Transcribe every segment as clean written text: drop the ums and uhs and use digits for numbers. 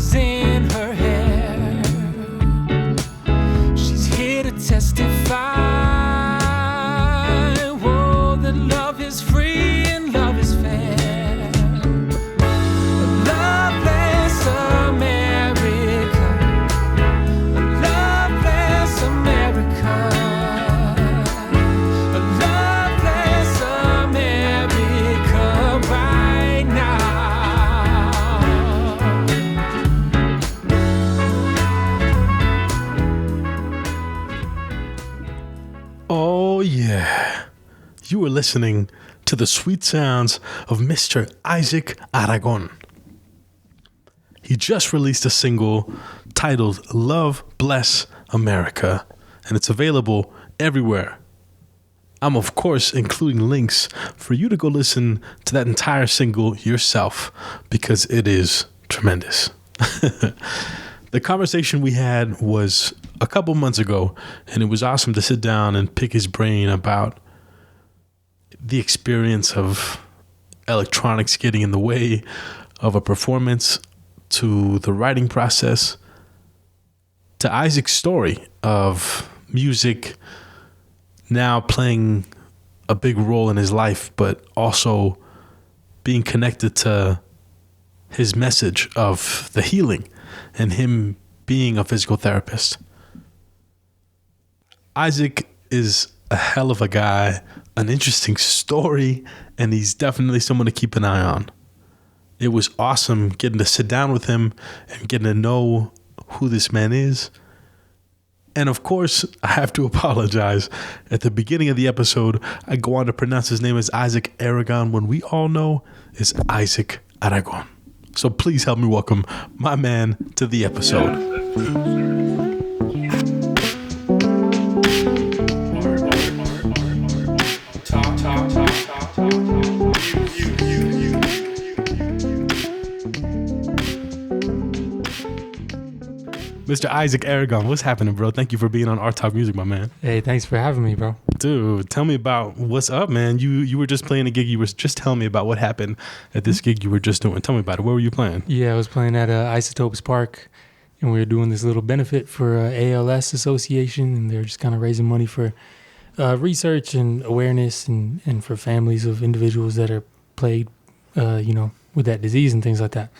flowers in her hair. She's here to testify, oh, that love is free and love is fair. Loveless America, loveless America, loveless America right now. Oh, yeah. You were listening to the sweet sounds of Mr. Isaac Aragon. He just released a single titled Love Bless America, and it's available everywhere. I'm, of course, including links for you to go listen to that entire single yourself because it is tremendous. The conversation we had was a couple months ago, and it was awesome to sit down and pick his brain about the experience of electronics getting in the way of a performance, to the writing process, to Isaac's story of music now playing a big role in his life, but also being connected to his message of the healing and him being a physical therapist. Isaac is a hell of a guy, an interesting story, and he's definitely someone to keep an eye on. It was awesome getting to sit down with him and getting to know who this man is. And of course, I have to apologize. At the beginning of the episode, I go on to pronounce his name as Isaac Aragon when we all know is Isaac Aragon. So please help me welcome my man to the episode. Mr. Isaac Aragon, what's happening, bro? Thank you for being on Art Talk Music, my man. Hey, thanks for having me, bro. Dude, tell me about what's up, man. You were just playing a gig. You were just telling me about what happened at this gig you were just doing. Tell me about it. Where were you playing? Yeah, I was playing at Isotopes Park, and we were doing this little benefit for ALS Association, and they're just kind of raising money for research and awareness and for families of individuals that are plagued, with that disease and things like that.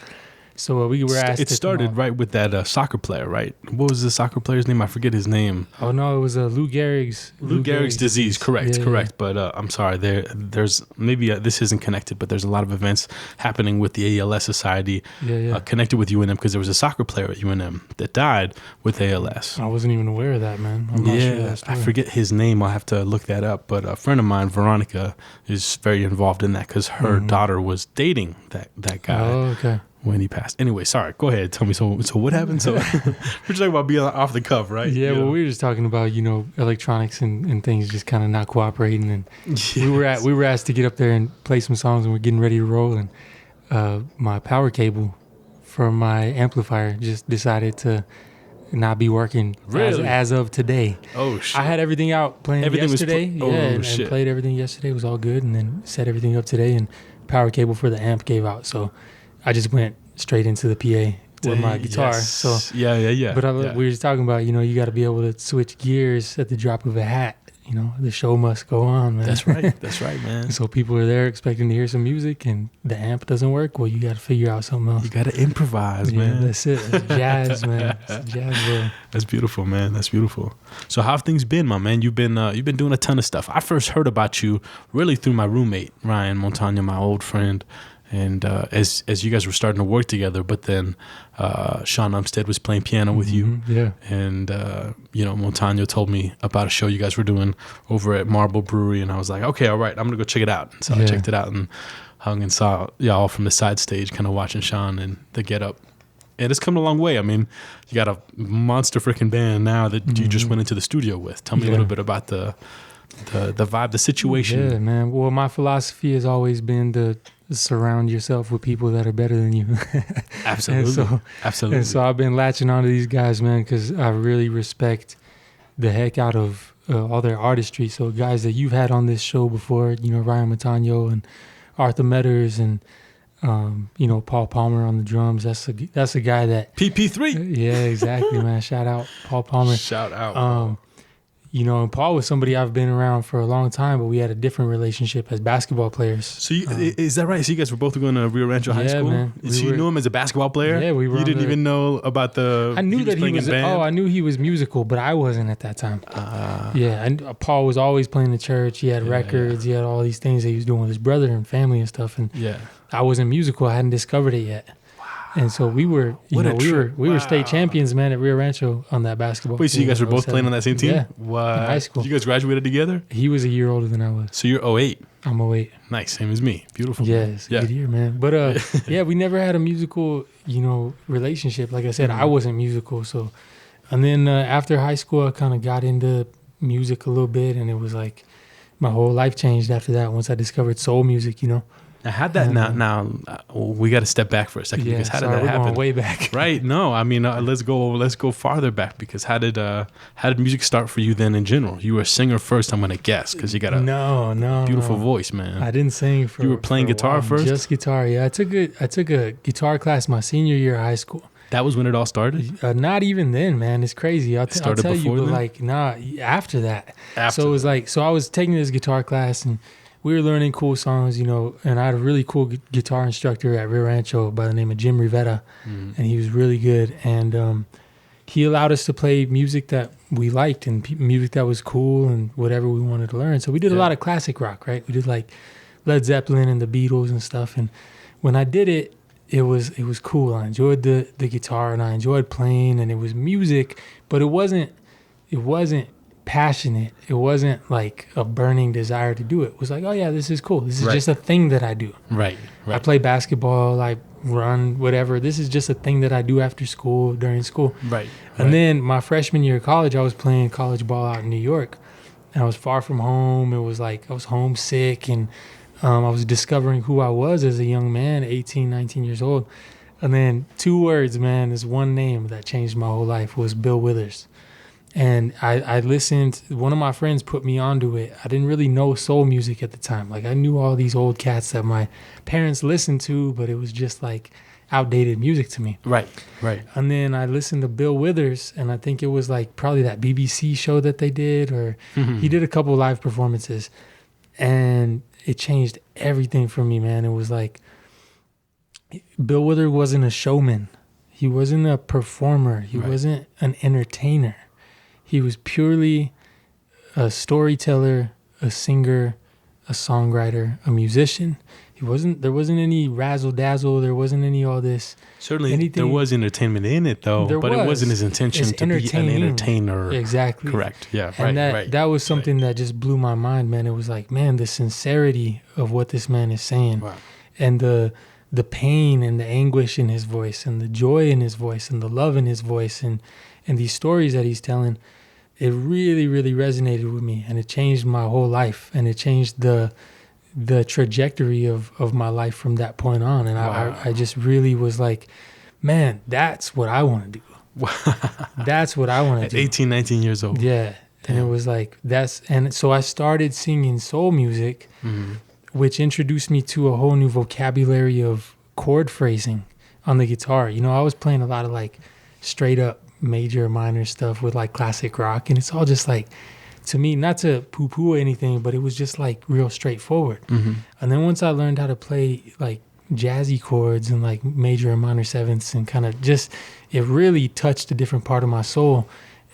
So we were asked. It started right with that soccer player, right? What was the soccer player's name? I forget his name. Oh no, it was Lou Gehrig's. Lou Gehrig's disease. Correct. Yeah. But I'm sorry. There's maybe this isn't connected, but there's a lot of events happening with the ALS Society connected with UNM because there was a soccer player at UNM that died with ALS. I wasn't even aware of that, man. I'm not sure that story. I forget his name. I'll have to look that up. But a friend of mine, Veronica, is very involved in that because her daughter was dating that guy. Oh, okay. When he passed. Anyway, sorry. Go ahead. Tell me. So what happened? So we're just talking about being off the cuff, right? Yeah. Well, we were just talking about electronics and things just kind of not cooperating, and we were asked to get up there and play some songs, and we're getting ready to roll, and my power cable for my amplifier just decided to not be working as of today. Oh shit! I had everything out playing yesterday. And played everything yesterday. It was all good, and then set everything up today, and power cable for the amp gave out, so I just went straight into the PA with my guitar. Yes. So yeah. But we were just talking about, you got to be able to switch gears at the drop of a hat. The show must go on, man. That's right, man. So people are there expecting to hear some music, and the amp doesn't work. Well, you got to figure out something else. You got to improvise, man. That's it. It's jazz, man. It's jazz world. That's beautiful, man. That's beautiful. So how have things been, my man? You've been doing a ton of stuff. I first heard about you really through my roommate, Ryan Montano, my old friend. And as you guys were starting to work together, but then Sean Umstead was playing piano with you. Yeah. And, Montano told me about a show you guys were doing over at Marble Brewery. And I was like, okay, all right, I'm going to go check it out. And so I checked it out and hung and saw y'all from the side stage, kind of watching Sean and the Get Up. And it's come a long way. I mean, you got a monster freaking band now that you just went into the studio with. Tell me a little bit about the vibe, the situation. Yeah, man. Well, my philosophy has always been to surround yourself with people that are better than you. Absolutely. Absolutely. And so I've been latching on to these guys, man, because I really respect the heck out of all their artistry. So guys that you've had on this show before, Ryan Montano and Arthur Metters and You know, Paul Palmer on the drums. That's a guy that PP3. yeah, exactly, man. Shout out Paul Palmer. Shout out. You know, and Paul was somebody I've been around for a long time, but we had a different relationship as basketball players. So is that right? So you guys were both going to Rio Rancho High School? Man. So you knew him as a basketball player? Yeah, we were. You didn't even know about the. I knew that he was. I knew he was musical, but I wasn't at that time. Yeah, and Paul was always playing the church. He had records. He had all these things that he was doing with his brother and family and stuff. And I wasn't musical. I hadn't discovered it yet. And so we were, we were state champions, man, at Rio Rancho on that basketball. Wait, so you guys were both playing on that same team? Yeah. Wow. In high school. You guys graduated together? He was a year older than I was. So you're 08. I'm 08. Nice, same as me. Beautiful. Yeah, it's a good year, man. But yeah, we never had a musical, relationship. Like I said, I wasn't musical. So, and then after high school, I kind of got into music a little bit, and it was like my whole life changed after that. Once I discovered soul music, I had that now. We got to step back for a second because how did that happen? Going way back, right? No, I mean let's go farther back because how did music start for you then in general? You were a singer first, I'm gonna guess, because you got a beautiful voice, man. I didn't sing for. You were playing guitar first? Just guitar, yeah. I took a guitar class my senior year of high school. That was when it all started? Not even then, man. It's crazy. I'll tell you, but then? After that. So it was like, I was taking this guitar class and we were learning cool songs, and I had a really cool guitar instructor at Rio Rancho by the name of Jim Rivetta, and he was really good. And he allowed us to play music that we liked and music that was cool and whatever we wanted to learn. So we did a lot of classic rock, right? We did like Led Zeppelin and the Beatles and stuff. And when I did it, it was cool. I enjoyed the guitar and I enjoyed playing, and it was music, but it wasn't passionate. It wasn't like a burning desire to do it. It was like, oh yeah, this is cool. This is just a thing that I do. Right. I play basketball, I run, whatever. This is just a thing that I do after school, during school. Right. And then my freshman year of college, I was playing college ball out in New York. And I was far from home. It was like I was homesick, and I was discovering who I was as a young man, 18, 19 years old. And then 2 words, man, is one name that changed my whole life, was Bill Withers. And I listened, one of my friends put me onto it. I didn't really know soul music at the time. Like I knew all these old cats that my parents listened to, but it was just like outdated music to me. Right. And then I listened to Bill Withers, and I think it was like probably that BBC show that they did, or he did a couple live performances, and it changed everything for me, man. It was like Bill Withers wasn't a showman. He wasn't a performer. He wasn't an entertainer. He was purely a storyteller, a singer, a songwriter, a musician. There wasn't any razzle dazzle. There wasn't any all this. Certainly, there was entertainment in it, though, it wasn't his intention to be an entertainer. Exactly. Correct. Yeah. And that was something that just blew my mind, man. It was like, man, the sincerity of what this man is saying, and the pain and the anguish in his voice, and the joy in his voice, and the love in his voice, and these stories that he's telling. It really, really resonated with me, and it changed my whole life, and it changed the trajectory of my life from that point on. And I just really was like, man, that's what I want to do. That's what I want to do. At 18, 19 years old. Yeah. Damn. And it was like, and so I started singing soul music, which introduced me to a whole new vocabulary of chord phrasing on the guitar. I was playing a lot of like straight up major minor stuff with like classic rock, and it's all just like, to me, not to poo-poo anything, but it was just like real straightforward. And then once I learned how to play like jazzy chords and like major and minor sevenths, and kind of just, it really touched a different part of my soul,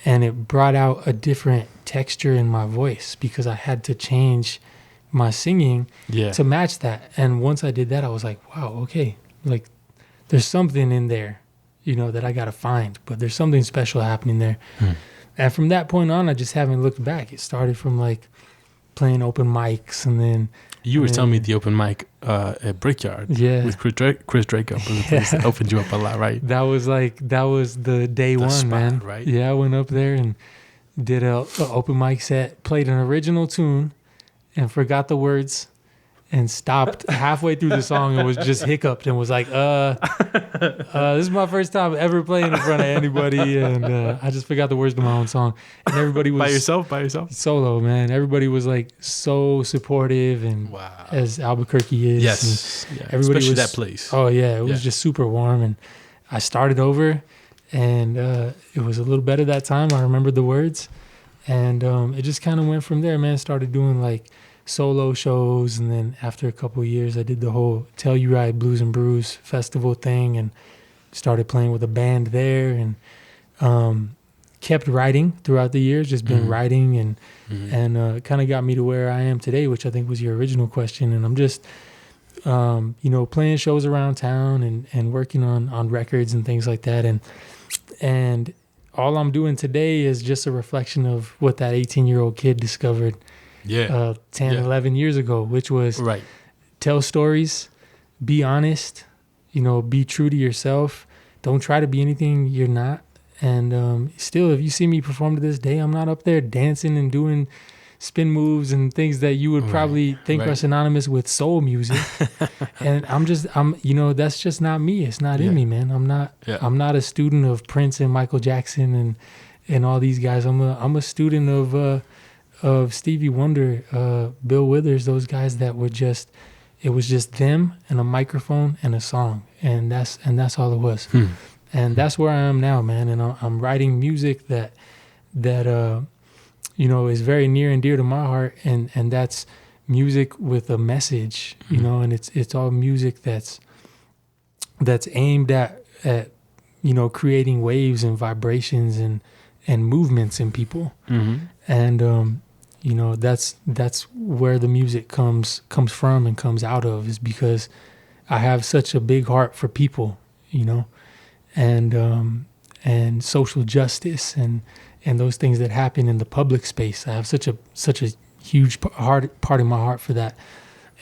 and it brought out a different texture in my voice because I had to change my singing to match that. And once I did that, I was like, wow, okay, like there's something in there, that I got to find, but there's something special happening there. And from that point on, I just haven't looked back. It started from like playing open mics, and then you were telling me the open mic at Brickyard with Chris Draco was the place that opened you up a lot, right? That was the day one, spot, man. Right? Yeah, I went up there and did a open mic set, played an original tune, and forgot the words, and stopped halfway through the song and was just hiccuped and was like, this is my first time ever playing in front of anybody, and I just forgot the words to my own song. And everybody was by yourself, solo, man. Everybody was like so supportive, and wow, as Albuquerque is, yes, yeah. everybody Especially was, that place. Oh yeah, it was just super warm, and I started over, and it was a little better that time. I remembered the words, and it just kind of went from there, man. Started doing like solo shows, and then after a couple of years I did the whole Telluride Blues and Brews festival thing and started playing with a band there, and kept writing throughout the years, just been writing, and kind of got me to where I am today, which I think was your original question. And I'm just playing shows around town and working on records and things like that, and all I'm doing today is just a reflection of what that 18-year-old kid discovered 11 years ago, which was tell stories, be honest, be true to yourself. Don't try to be anything you're not. And still, if you see me perform to this day, I'm not up there dancing and doing spin moves and things that you would probably think are synonymous with soul music. And I'm that's just not me. It's not in me, man. I'm not a student of Prince and Michael Jackson and all these guys. I'm a student of Stevie Wonder, Bill Withers, those guys that were it was just them and a microphone and a song, and that's all it was. And that's where I am now, man. And I'm writing music that is very near and dear to my heart, and that's music with a message, and it's all music that's aimed at creating waves and vibrations and movements in people. And that's where the music comes from and comes out of, is because I have such a big heart for people, and social justice and those things that happen in the public space. I have such a huge part of my heart for that,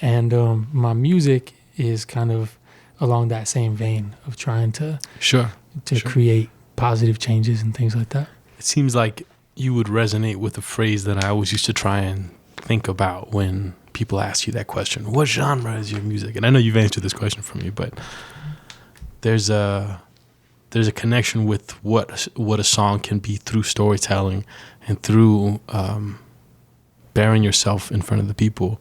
and my music is kind of along that same vein of trying to create positive changes and things like that. It seems like you would resonate with a phrase that I always used to try and think about when people ask you that question: what genre is your music? And I know you've answered this question for me, but there's a connection with what a song can be through storytelling and through bearing yourself in front of the people,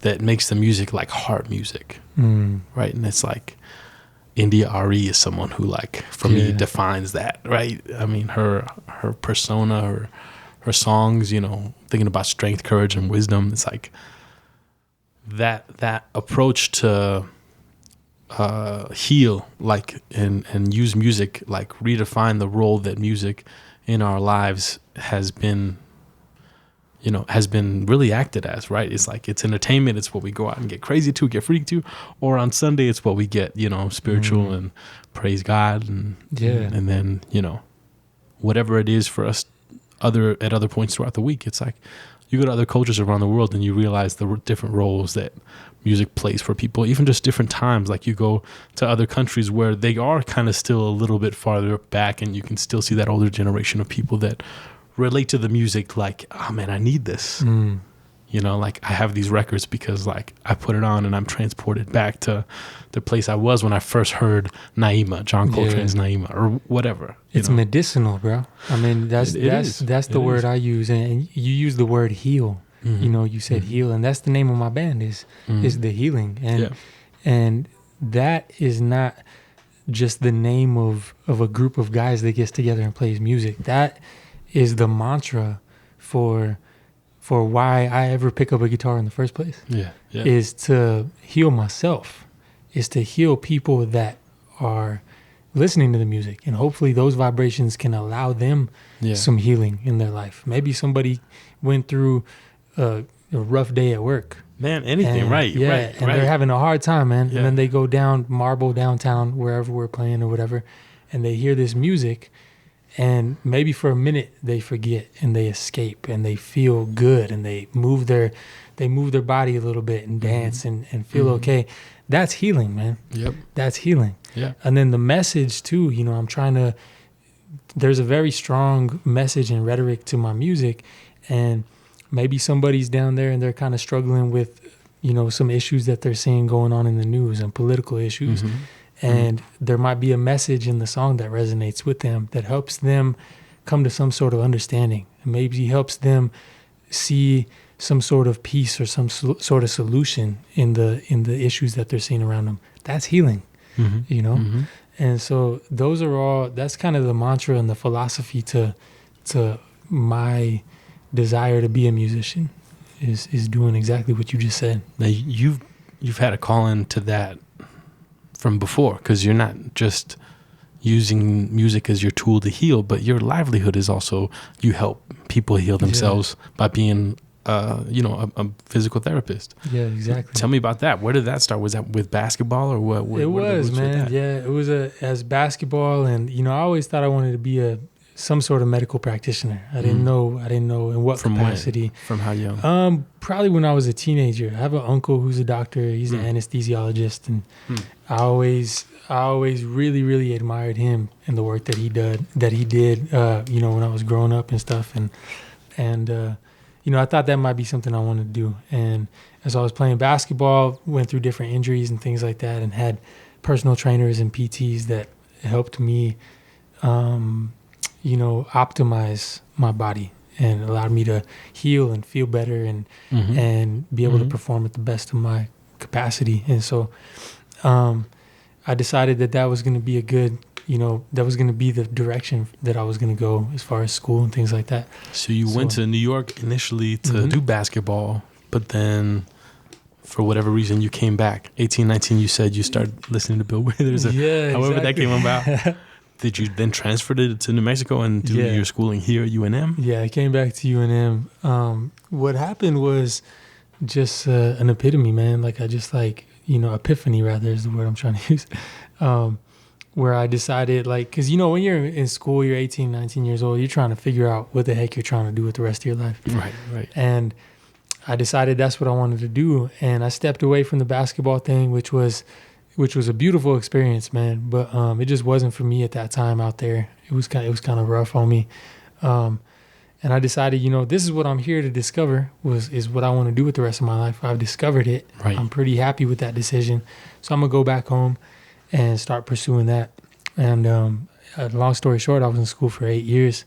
that makes the music like heart music, right? And it's like India Ari is someone who, like, for me, defines that, right? I mean, her persona, her songs, thinking about strength, courage, and wisdom. It's like that approach to heal, like, and use music, like redefine the role that music in our lives has been really acted as, right? It's like, it's entertainment. It's what we go out and get crazy to, get freaked to, or on Sunday, it's what we get, spiritual and praise God. And then, whatever it is for us at other points throughout the week, it's like, you go to other cultures around the world and you realize the different roles that music plays for people, even just different times. Like, you go to other countries where they are kind of still a little bit farther back, and you can still see that older generation of people that relate to the music like, oh man, I need this. Like, I have these records because, like, I put it on and I'm transported back to the place I was when I first heard Naima, John Coltrane's Naima, or whatever. It's medicinal, bro. I mean, that's the word I use, and you use the word heal. You said heal, and that's the name of my band is The Healing, and that is not just the name of a group of guys that gets together and plays music. That is the mantra for why I ever pick up a guitar in the first place. Is to heal myself, is to heal people that are listening to the music, and hopefully those vibrations can allow them some healing in their life. Maybe somebody went through a rough day at work, man, anything, and, right, and they're having a hard time, man. And then they go down Marble downtown, wherever we're playing or whatever, and they hear this music, and maybe for a minute they forget and they escape and they feel good and they move their body a little bit and dance and feel okay. That's healing, man. That's healing. And then the message too, there's a very strong message and rhetoric to my music, and maybe somebody's down there and they're kind of struggling with some issues that they're seeing going on in the news and political issues. And there might be a message in the song that resonates with them that helps them come to some sort of understanding. And maybe helps them see some sort of peace or some sort of solution in the issues that they're seeing around them. That's healing, And so that's kind of the mantra and the philosophy to my desire to be a musician is doing exactly what you just said. Now you've had a call into that from before, because you're not just using music as your tool to heal, but your livelihood is also, you help people heal themselves by being a physical therapist. Yeah, exactly. Tell me about that. Where did that start? Was that with basketball, or what? It was, man. Yeah, it was as basketball, and I always thought I wanted to be some sort of medical practitioner. I didn't know in what capacity. When? From how young? Probably when I was a teenager. I have an uncle who's a doctor. He's an anesthesiologist, and I always really, really admired him and the work that he did. When I was growing up and stuff, and I thought that might be something I wanted to do. And as I was playing basketball, went through different injuries and things like that, and had personal trainers and PTs that helped me, optimize my body and allowed me to heal and feel better and be able to perform at the best of my capacity. And so I decided that was going to be that was going to be the direction that I was going to go as far as school and things like that. So you went to New York initially to do basketball, but then for whatever reason you came back. 18, 19, you said you started listening to Bill Withers. However that came about. Did you then transfer to New Mexico and do your schooling here at UNM? Yeah, I came back to UNM. What happened was just an epitome, man. Like I just epiphany rather is the word I'm trying to use. Where I decided, because when you're in school, you're 18, 19 years old, you're trying to figure out what the heck you're trying to do with the rest of your life. Right. And I decided that's what I wanted to do. And I stepped away from the basketball thing, which was a beautiful experience, man. But it just wasn't for me at that time out there. It was kind of rough on me. And I decided, this is what I'm here to discover is what I want to do with the rest of my life. I've discovered it. Right. I'm pretty happy with that decision. So I'm going to go back home and start pursuing that. And long story short, I was in school for 8 years.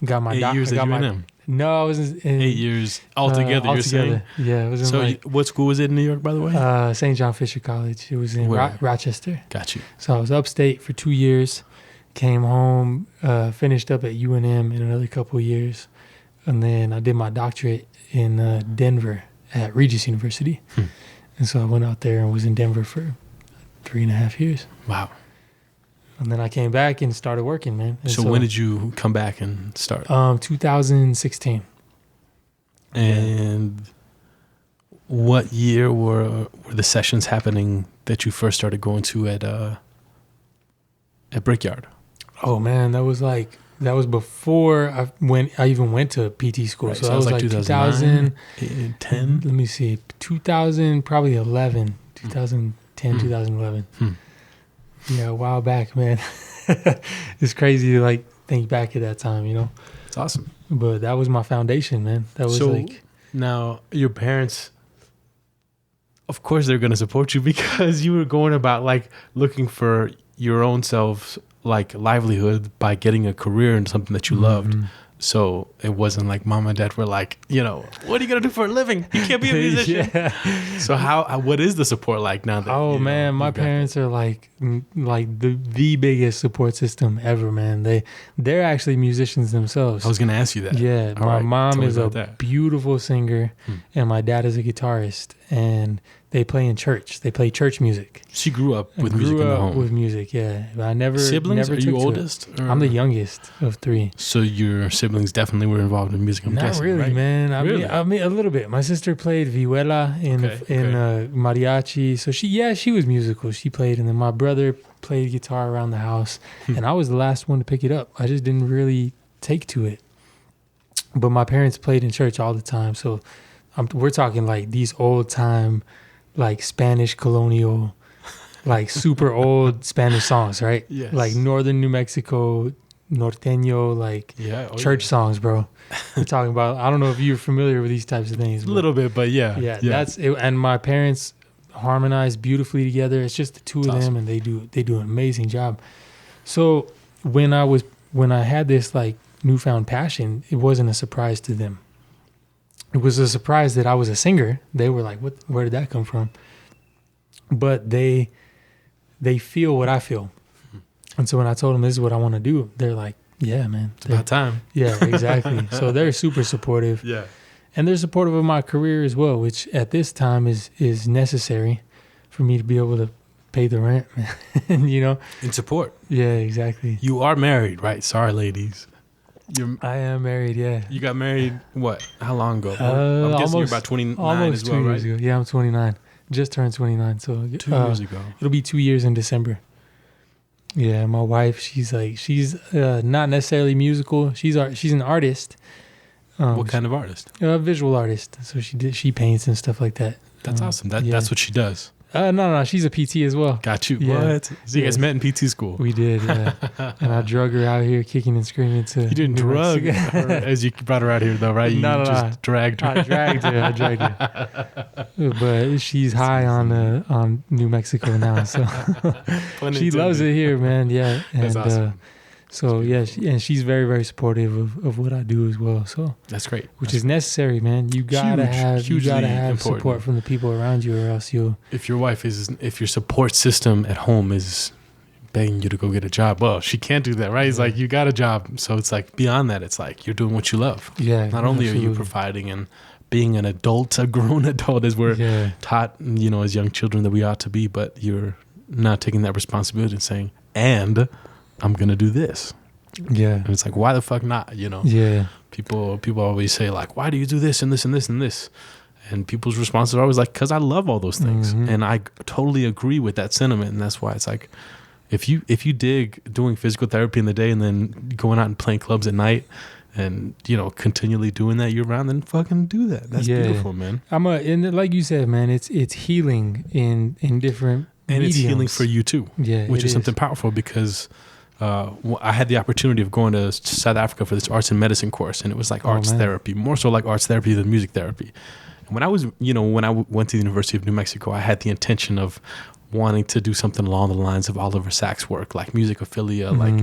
Got my 8 years at UNM? No, I was in 8 years altogether, you're saying? Yeah, it was in what school was it in New York, by the way? St. John Fisher College. It was in Rochester. Got you. So I was upstate for 2 years, came home, finished up at UNM in another couple of years, and then I did my doctorate in Denver at Regis University. And so I went out there and was in Denver for 3.5 years. Wow. And then I came back and started working, man. And so when did you come back and start? 2016. And what year were the sessions happening that you first started going to at Brickyard? Oh man, that was before I even went to PT school. Right, so that was like 2010. Let me see, 2000, probably 11, 2010, 2011. Yeah, a while back, man. It's crazy to think back at that time, It's awesome. But that was my foundation, man. That was now your parents, of course they're going to support you because you were going about looking for your own self, livelihood by getting a career in something that you loved. So it wasn't like mom and dad were like, what are you going to do for a living? You can't be a musician. So what is the support like now? That, man, my parents are like the biggest support system ever, man. They're actually musicians themselves. I was going to ask you that. Yeah. My mom is a beautiful singer and my dad is a guitarist, and they play in church. They play church music. She grew up with music in the home. With music, yeah. But I never siblings. Never are you oldest? I'm the youngest of 3. So your siblings definitely were involved in music. I'm Not guessing, really, right? man. Really? I mean, a little bit. My sister played vihuela in mariachi. So she was musical. She played, and then my brother played guitar around the house, and I was the last one to pick it up. I just didn't really take to it. But my parents played in church all the time. So we're talking these old time, Spanish colonial, super old Spanish songs, right? Yes. Like northern New Mexico, norteño, like church songs, bro. We're talking about, I don't know if you're familiar with these types of things. A little bit, but yeah. That's it. And my parents harmonize beautifully together. It's just the two of them, and they do an amazing job. So when I had this like newfound passion, it wasn't a surprise to them. It was a surprise that I was a singer. They were like, "What? Where did that come from?" But they feel what I feel. And so when I told them this is what I want to do, they're like, "Yeah, man, it's about time." Yeah, exactly. So they're super supportive. Yeah, and they're supportive of my career as well, which at this time is necessary for me to be able to pay the rent, and in support. Yeah, exactly. You are married, right? Sorry, ladies. I am married. Yeah. You got married what? How long ago? I'm guessing you're about 29 as well, right? 2 years ago. Yeah, I'm 29. Just turned 29. So 2 years ago. It'll be 2 years in December. Yeah, my wife, she's not necessarily musical. She's an artist. What kind of artist? A visual artist. So she paints and stuff like that. That's awesome. That's what she does. No, she's a PT as well. Got you. Yeah. What? So you guys met in PT school? We did, yeah. And I drug her out here kicking and screaming to... You didn't drug her as you brought her out here, though, right? You just dragged her. I dragged her. But she's high on New Mexico now, so she loves it here, man. Yeah. And, that's awesome. So, yeah, she's very, very supportive of what I do as well. So that's great. Which is necessary, man. You gotta have support from the people around you, or else you'll... If your support system at home is begging you to go get a job, well, she can't do that, right? It's like, you got a job. So it's like, beyond that, it's like you're doing what you love. Yeah. Not only are you providing and being a grown adult, as we're taught, as young children that we ought to be, but you're not taking that responsibility and saying, and I'm going to do this. Yeah. And it's like, why the fuck not, Yeah. People always say, like, why do you do this and this and this and this? And people's responses are always like, because I love all those things. Mm-hmm. And I totally agree with that sentiment. And that's why it's like, if you dig doing physical therapy in the day and then going out and playing clubs at night and, continually doing that year round, then fucking do that. That's beautiful, man. And like you said, man, it's healing in different and mediums. It's healing for you too. Yeah. Which is something powerful, because I had the opportunity of going to South Africa for this arts and medicine course, and it was like arts therapy, more so like arts therapy than music therapy. And when I was, when I went to the University of New Mexico, I had the intention of wanting to do something along the lines of Oliver Sacks' work, like musicophilia, like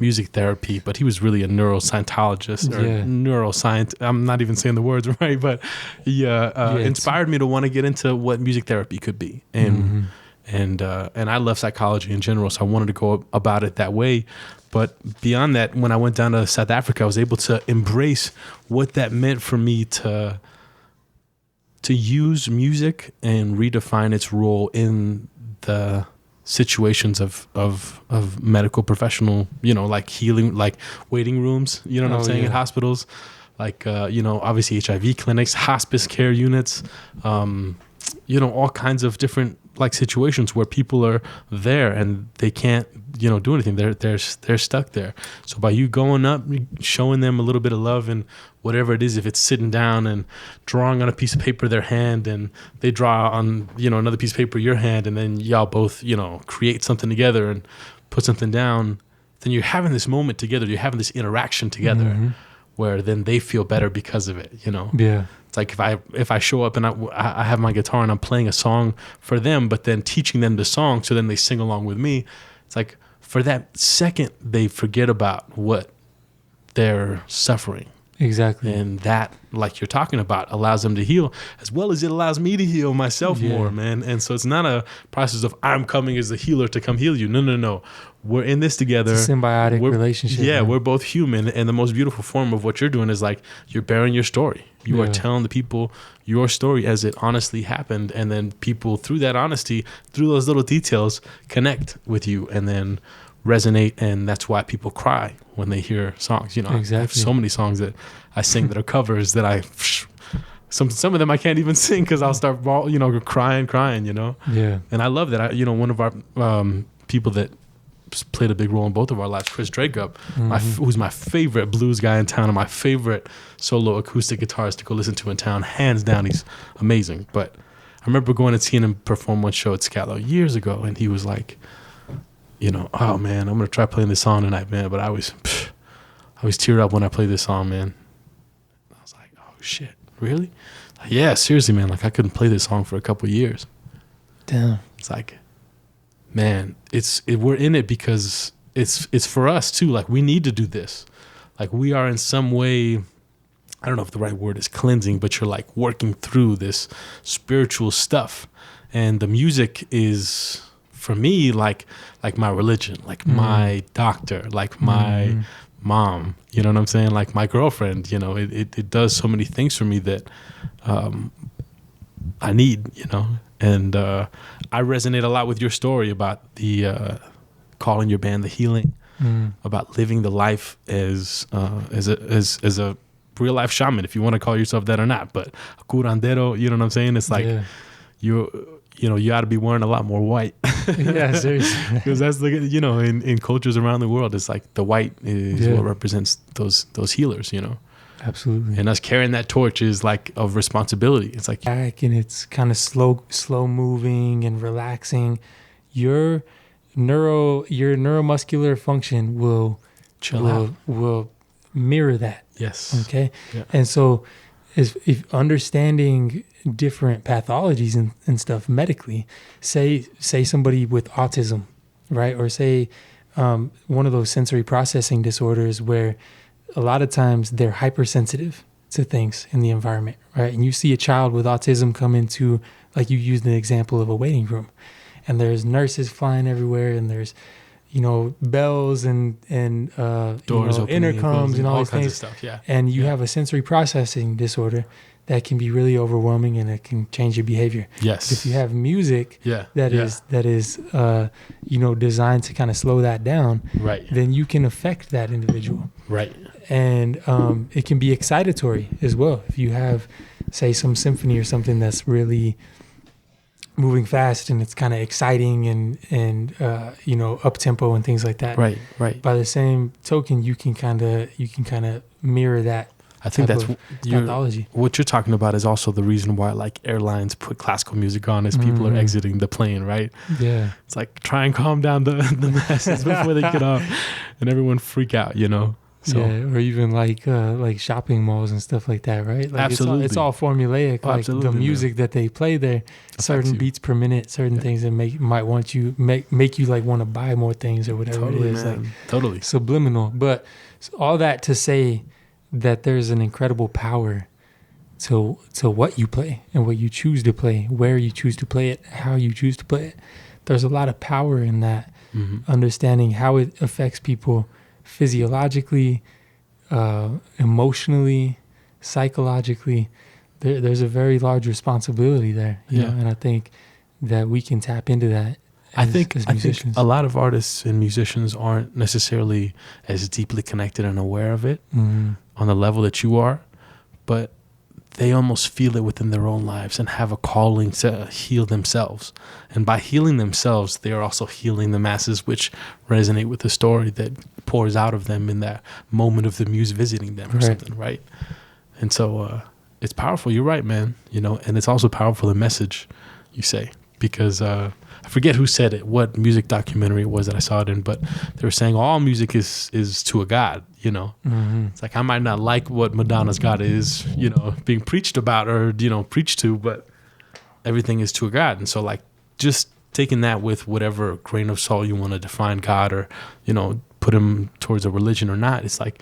music therapy. But he was really a neuroscientologist or neuroscience. I'm not even saying the words right, but he inspired me to want to get into what music therapy could be. And and I love psychology in general, so I wanted to go about it that way. But beyond that, when I went down to South Africa, I was able to embrace what that meant for me to use music and redefine its role in the situations of medical professional, like healing, like waiting rooms, you know what I'm saying, in hospitals, like, obviously HIV clinics, hospice care units, all kinds of different like situations where people are there and they can't, do anything. They're stuck there. So by you going up, showing them a little bit of love and whatever it is, if it's sitting down and drawing on a piece of paper their hand, and they draw on, another piece of paper your hand, and then y'all both, create something together and put something down, then you're having this moment together. You're having this interaction together where then they feel better because of it, Yeah. It's like if I show up and I have my guitar and I'm playing a song for them, but then teaching them the song, so then they sing along with me. It's like for that second they forget about what they're suffering. Exactly. And that, like you're talking about, allows them to heal, as well as it allows me to heal myself more, man. And so it's not a process of I'm coming as the healer to come heal you. No. We're in this together. It's a symbiotic relationship. Yeah, man. We're both human. And the most beautiful form of what you're doing is like you're bearing your story. You are telling the people your story as it honestly happened. And then people, through that honesty, through those little details, connect with you and then resonate. And that's why people cry when they hear songs. Exactly. I have so many songs that I sing that are covers that some of them I can't even sing because I'll start crying, Yeah. And I love that. One of our people that played a big role in both of our lives, Chris Drakup, who's my favorite blues guy in town and my favorite solo acoustic guitarist to go listen to in town, hands down. He's amazing. But I remember going and seeing him perform one show at Scalo years ago, and he was like, oh man, I'm gonna try playing this song tonight, man. But I was always tear up when I play this song, man. I was like, oh shit, really? Like, yeah, seriously, man. Like I couldn't play this song for a couple of years. Damn. It's like, man, we're in it because it's for us too. Like we need to do this. Like we are in some way, I don't know if the right word is cleansing, but you're like working through this spiritual stuff. And the music is, for me, like my religion, like my doctor, like my mom, you know what I'm saying? Like my girlfriend, you know, it does so many things for me that I need, you know. And I resonate a lot with your story about the calling your band The Healing, about living the life as a real life shaman, if you want to call yourself that or not. But a curandero, you know what I'm saying? It's like you ought to be wearing a lot more white. Yeah, seriously. Because that's the, you know, in cultures around the world, it's like the white is what represents those healers, you know. Absolutely. And us carrying that torch is like of responsibility. It's like back, and it's kind of slow moving and relaxing. Your neuromuscular function will mirror that. yes. Okay. Yeah. And so if understanding different pathologies and stuff medically, say somebody with autism, right? Or say one of those sensory processing disorders where a lot of times they're hypersensitive to things in the environment, right? And you see a child with autism come into, like you used the example of a waiting room, and there's nurses flying everywhere, and there's, you know, bells and Doors opening, intercoms and all these kinds things. of stuff. Yeah. And you have a sensory processing disorder that can be really overwhelming, and it can change your behavior. Yes. If you have music that is you know, designed to kind of slow that down, right, then you can affect that individual. right, And it can be excitatory as well. If you have, say, some symphony or something that's really moving fast and it's kind of exciting and you know, up tempo and things like that. right, right. By the same token, you can kind of mirror that. I think type that's of pathology. what you're talking about is also the reason why like airlines put classical music on as people are exiting the plane, right? Yeah. It's like try and calm down the masses before they get off, and everyone freak out, you know. So yeah, or even like shopping malls and stuff like that, right? Like absolutely, it's all formulaic. Like absolutely, the music that they play there, certain you. beats per minute, certain things that make you like want to buy more things or whatever totally, it is. man. Like Totally. subliminal. But all that to say that there's an incredible power to what you play and what you choose to play, where you choose to play it, how you choose to play it. There's a lot of power in that, understanding how it affects people physiologically, emotionally, psychologically. There's a very large responsibility there, you know? And I think that we can tap into that. I think a lot of artists and musicians aren't necessarily as deeply connected and aware of it on the level that you are, but they almost feel it within their own lives and have a calling to heal themselves. And by healing themselves, they are also healing the masses, which resonate with the story that pours out of them in that moment of the muse visiting them or something, right? And so it's powerful. You're right, man. You know, and it's also powerful, the message you say, because I forget who said it, what music documentary it was that I saw it in, but they were saying all music is to a God, you know. It's like I might not like what Madonna's God is, you know, being preached about or, you know, preached to, but everything is to a God. And so like just taking that with whatever grain of salt you want to define God or, you know, put him towards a religion or not, it's like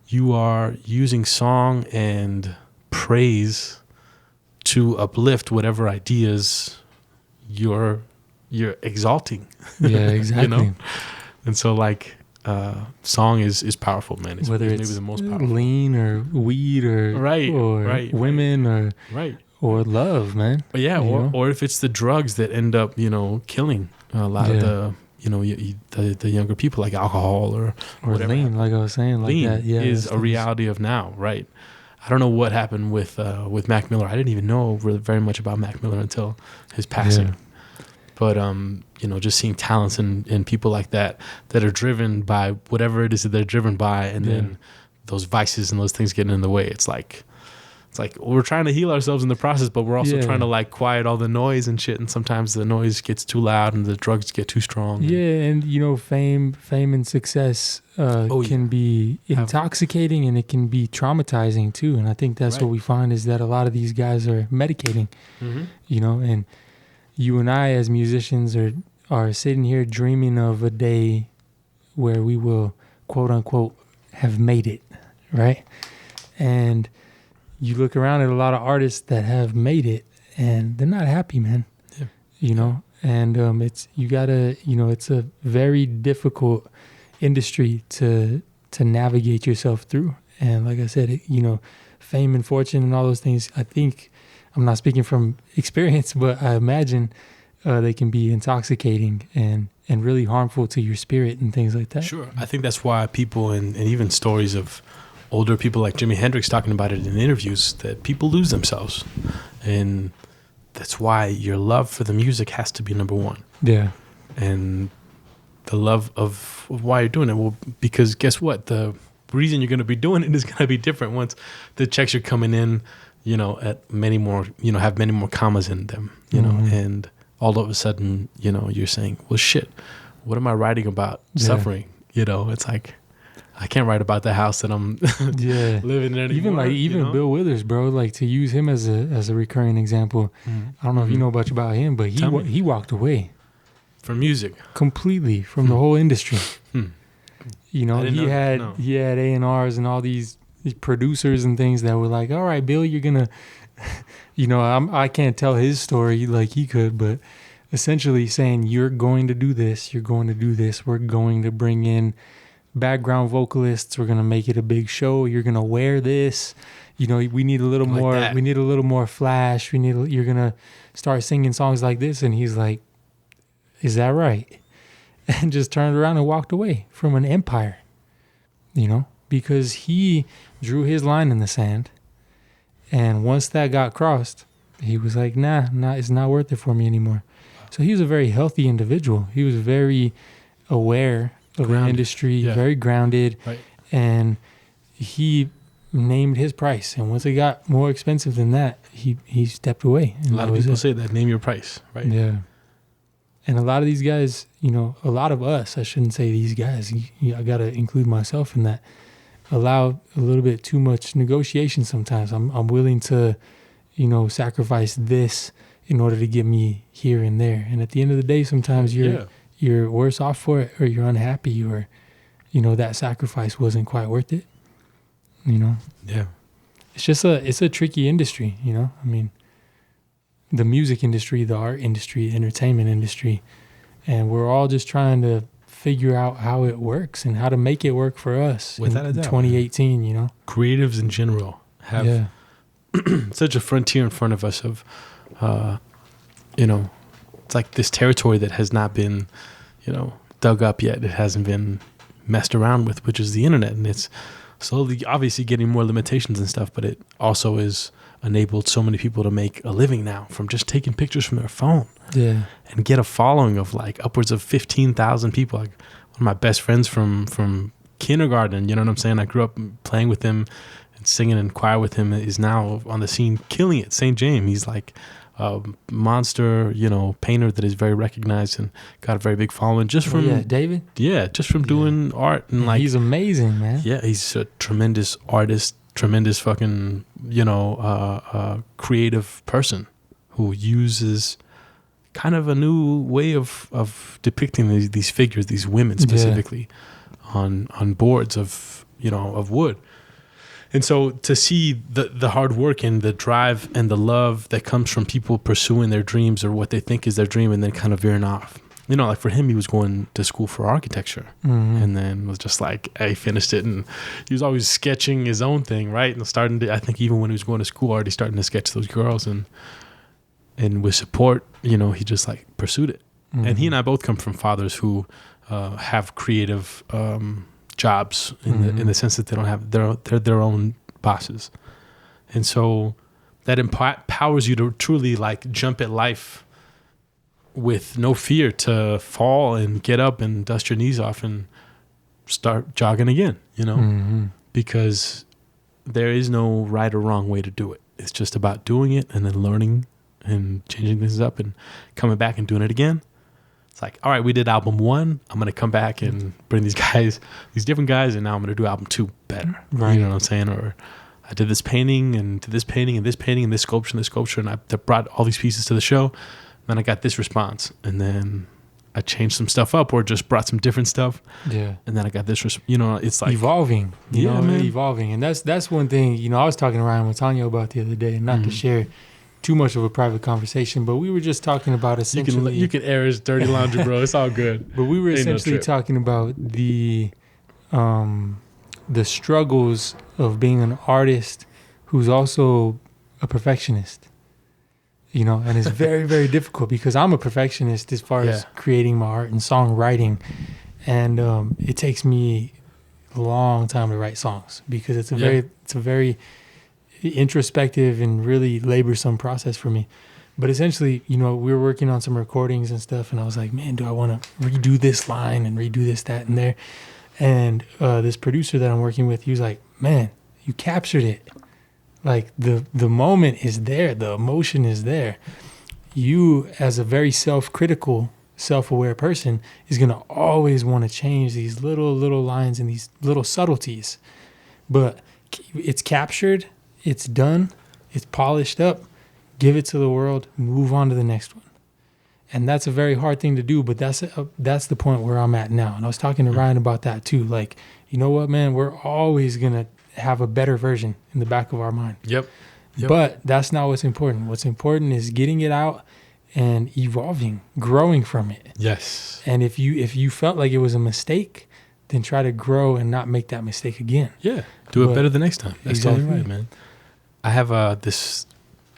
you are using song and praise to uplift whatever ideas you're exalting. Yeah, exactly. You know? And so like song is powerful, man. It's whether maybe it's the most powerful. lean or weed or women or or love, man. But yeah, or if it's the drugs that end up, you know, killing a lot of the, you know, the younger people, like alcohol or whatever. Lean, like I was saying, like lean that. Yeah, is a reality of now, right? I don't know what happened with Mac Miller. I didn't even know really very much about Mac Miller until his passing. Yeah. But you know, just seeing talents and people like that are driven by whatever it is that they're driven by, and then those vices and those things getting in the way. It's like it's like we're trying to heal ourselves in the process, but we're also trying to like quiet all the noise and shit. And sometimes the noise gets too loud and the drugs get too strong. Yeah, and you know, fame and success can be intoxicating, and it can be traumatizing too. And I think that's what we find is that a lot of these guys are medicating. You know, and you and I as musicians are sitting here dreaming of a day where we will, quote unquote, have made it, right? And you look around at a lot of artists that have made it and they're not happy, man. Yeah. You know, and it's a very difficult industry to navigate yourself through. And like I said, you know, fame and fortune and all those things, I think, I'm not speaking from experience, but I imagine they can be intoxicating and really harmful to your spirit and things like that. Sure. I think that's why people and even stories of older people like Jimi Hendrix talking about it in interviews, that people lose themselves. And that's why your love for the music has to be number one. Yeah. And the love of why you're doing it. Well, because guess what? The reason you're going to be doing it is going to be different once the checks are coming in, you know, at many more, you know, have many more commas in them, you know, and all of a sudden, you know, you're saying, well, shit, what am I writing about? Suffering, you know, it's like, I can't write about the house that I'm living in anymore. Even Bill Withers, bro, like to use him as a recurring example. I don't know if you know much about him, but he walked away from music completely from the whole industry. You know, he had A&Rs and all these producers and things that were like, all right, Bill, you're gonna, you know, I can't tell his story like he could, but essentially saying you're going to do this, we're going to bring in background vocalists, we're gonna make it a big show, you're gonna wear this, you know, we need a little more, we need a little more flash, you're gonna start singing songs like this. And he's like, is that right? And just turned around and walked away from an empire, you know, because he drew his line in the sand. And once that got crossed, he was like, nah, it's not worth it for me anymore. So he was a very healthy individual. He was very aware of the industry, very grounded, and he named his price. And once it got more expensive than that, he stepped away. And a lot of people say that, name your price, right? Yeah. And a lot of these guys, you know, a lot of us, I shouldn't say these guys, I got to include myself in that, allow a little bit too much negotiation sometimes. I'm willing to, you know, sacrifice this in order to get me here and there. And at the end of the day, sometimes you're worse off for it, or you're unhappy, or, you know, that sacrifice wasn't quite worth it, you know? Yeah. It's just it's a tricky industry, you know? I mean, the music industry, the art industry, entertainment industry, and we're all just trying to figure out how it works and how to make it work for us. Without a doubt, 2018, you know? Creatives in general have such a frontier in front of us of, you know, it's like this territory that has not been, you know, dug up yet. It hasn't been messed around with, which is the internet. And it's slowly, obviously, getting more limitations and stuff, but it also is enabled so many people to make a living now from just taking pictures from their phone. Yeah. And get a following of like upwards of 15,000 people. Like one of my best friends from kindergarten, you know what I'm saying? I grew up playing with him and singing in choir with him, is now on the scene killing it. St. James, he's like a monster, you know, painter that is very recognized and got a very big following just from David. Yeah, just from doing art and like he's amazing, man. Yeah, he's a tremendous artist, tremendous fucking, you know, creative person who uses kind of a new way of depicting these figures, these women specifically, on boards of, you know, of wood. And so to see the hard work and the drive and the love that comes from people pursuing their dreams or what they think is their dream and then kind of veering off. You know, like for him, he was going to school for architecture and then was just like, he finished it, and he was always sketching his own thing, right? And starting to, I think even when he was going to school, already starting to sketch those girls, and with support, you know, he just like pursued it. And he and I both come from fathers who have creative jobs in the sense that they don't have they're their own bosses, and so that empowers you to truly like jump at life with no fear to fall and get up and dust your knees off and start jogging again, you know, because there is no right or wrong way to do it. it's just about doing it and then learning and changing things up and coming back and doing it again. It's like, all right, we did album 1. I'm going to come back and bring these different guys, and now I'm going to do album 2 better. Right. You know what I'm saying? Or I did this painting and did this painting and this painting and this sculpture, and I brought all these pieces to the show. Then I got this response, and then I changed some stuff up or just brought some different stuff. Yeah. And then I got this, it's like evolving, you know, man. evolving. And that's one thing, you know, I was talking to Ryan with Tanya about the other day, and not to share too much of a private conversation, but we were just talking about essentially. You can air his dirty laundry, bro. It's all good. But we were Ain't no essentially trip. talking about the struggles of being an artist who's also a perfectionist. You know, and it's very, very difficult because I'm a perfectionist as far as creating my art and songwriting, and it takes me a long time to write songs because it's a very introspective and really laborsome process for me. But essentially, you know, we were working on some recordings and stuff, and I was like, man, do I want to redo this line and redo this, that, and there? And this producer that I'm working with, he was like, man, you captured it. Like the moment is there, the emotion is there. You, as a very self-critical, self-aware person, is gonna always want to change these little lines and these little subtleties. But it's captured, it's done, it's polished up. Give it to the world, move on to the next one. And that's a very hard thing to do, but that's the point where I'm at now. And I was talking to Ryan about that too. Like, you know what, man, we're always gonna have a better version in the back of our mind. Yep. But that's not what's important. What's important is getting it out and evolving, growing from it. Yes. And if you felt like it was a mistake, then try to grow and not make that mistake again. Yeah. Do it better the next time. That's totally right, man. I have this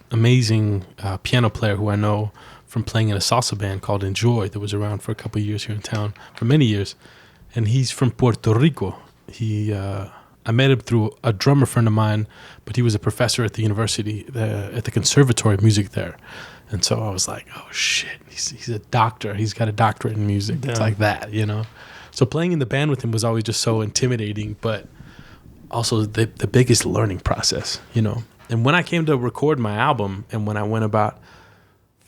amazing piano player who I know from playing in a salsa band called Enjoy that was around for a couple of years here in town, for many years. And he's from Puerto Rico. I met him through a drummer friend of mine, but he was a professor at the university, at the Conservatory of Music there. And so I was like, oh, shit, he's a doctor. He's got a doctorate in music. Damn. It's like that, you know? So playing in the band with him was always just so intimidating, but also the biggest learning process, you know? And when I came to record my album and when I went about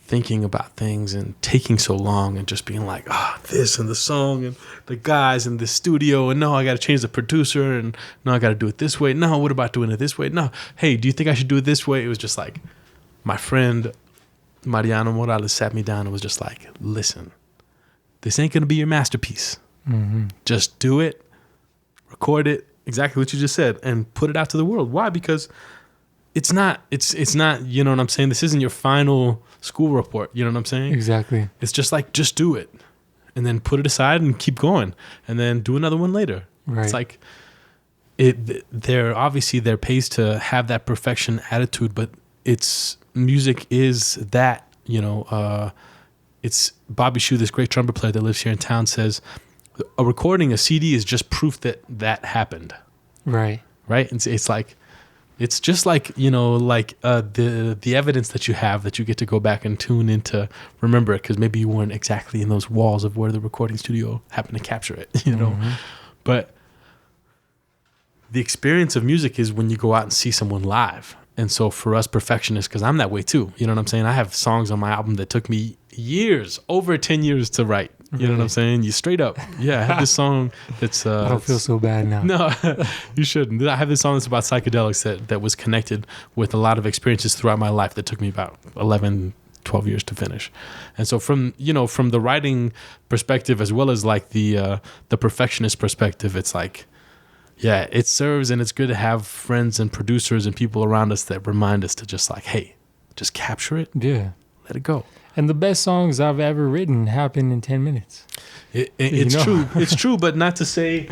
thinking about things and taking so long and just being like, this and the song and the guys in the studio, and no, I got to change the producer, and no, I got to do it this way. No, what about doing it this way? No, hey, do you think I should do it this way? It was just like, my friend Mariano Morales sat me down and was just like, listen, this ain't going to be your masterpiece. Mm-hmm. Just do it, record it, exactly what you just said, and put it out to the world. Why? Because it's not, you know what I'm saying? This isn't your final school report. You know what I'm saying? Exactly. It's just like, just do it and then put it aside and keep going and then do another one later. Right. It's like, they're pays to have that perfection attitude, but music is that, you know, it's Bobby Shu, this great trumpet player that lives here in town, says a recording, a CD is just proof that happened. Right. Right. And it's like, it's just like, you know, like the evidence that you have that you get to go back and tune in to remember it, because maybe you weren't exactly in those walls of where the recording studio happened to capture it, you know. Mm-hmm. But the experience of music is when you go out and see someone live. And so for us perfectionists, because I'm that way too, you know what I'm saying? I have songs on my album that took me years, over 10 years to write. You know what I'm saying? You straight up. Yeah, I have this song that's... I don't feel so bad now. No, you shouldn't. I have this song that's about psychedelics that was connected with a lot of experiences throughout my life that took me about 11, 12 years to finish. And so from the writing perspective as well as like the perfectionist perspective, it's like, yeah, it serves, and it's good to have friends and producers and people around us that remind us to just like, hey, just capture it. Yeah. Let it go. And the best songs I've ever written happen in 10 minutes. It's true. It's true, but not to say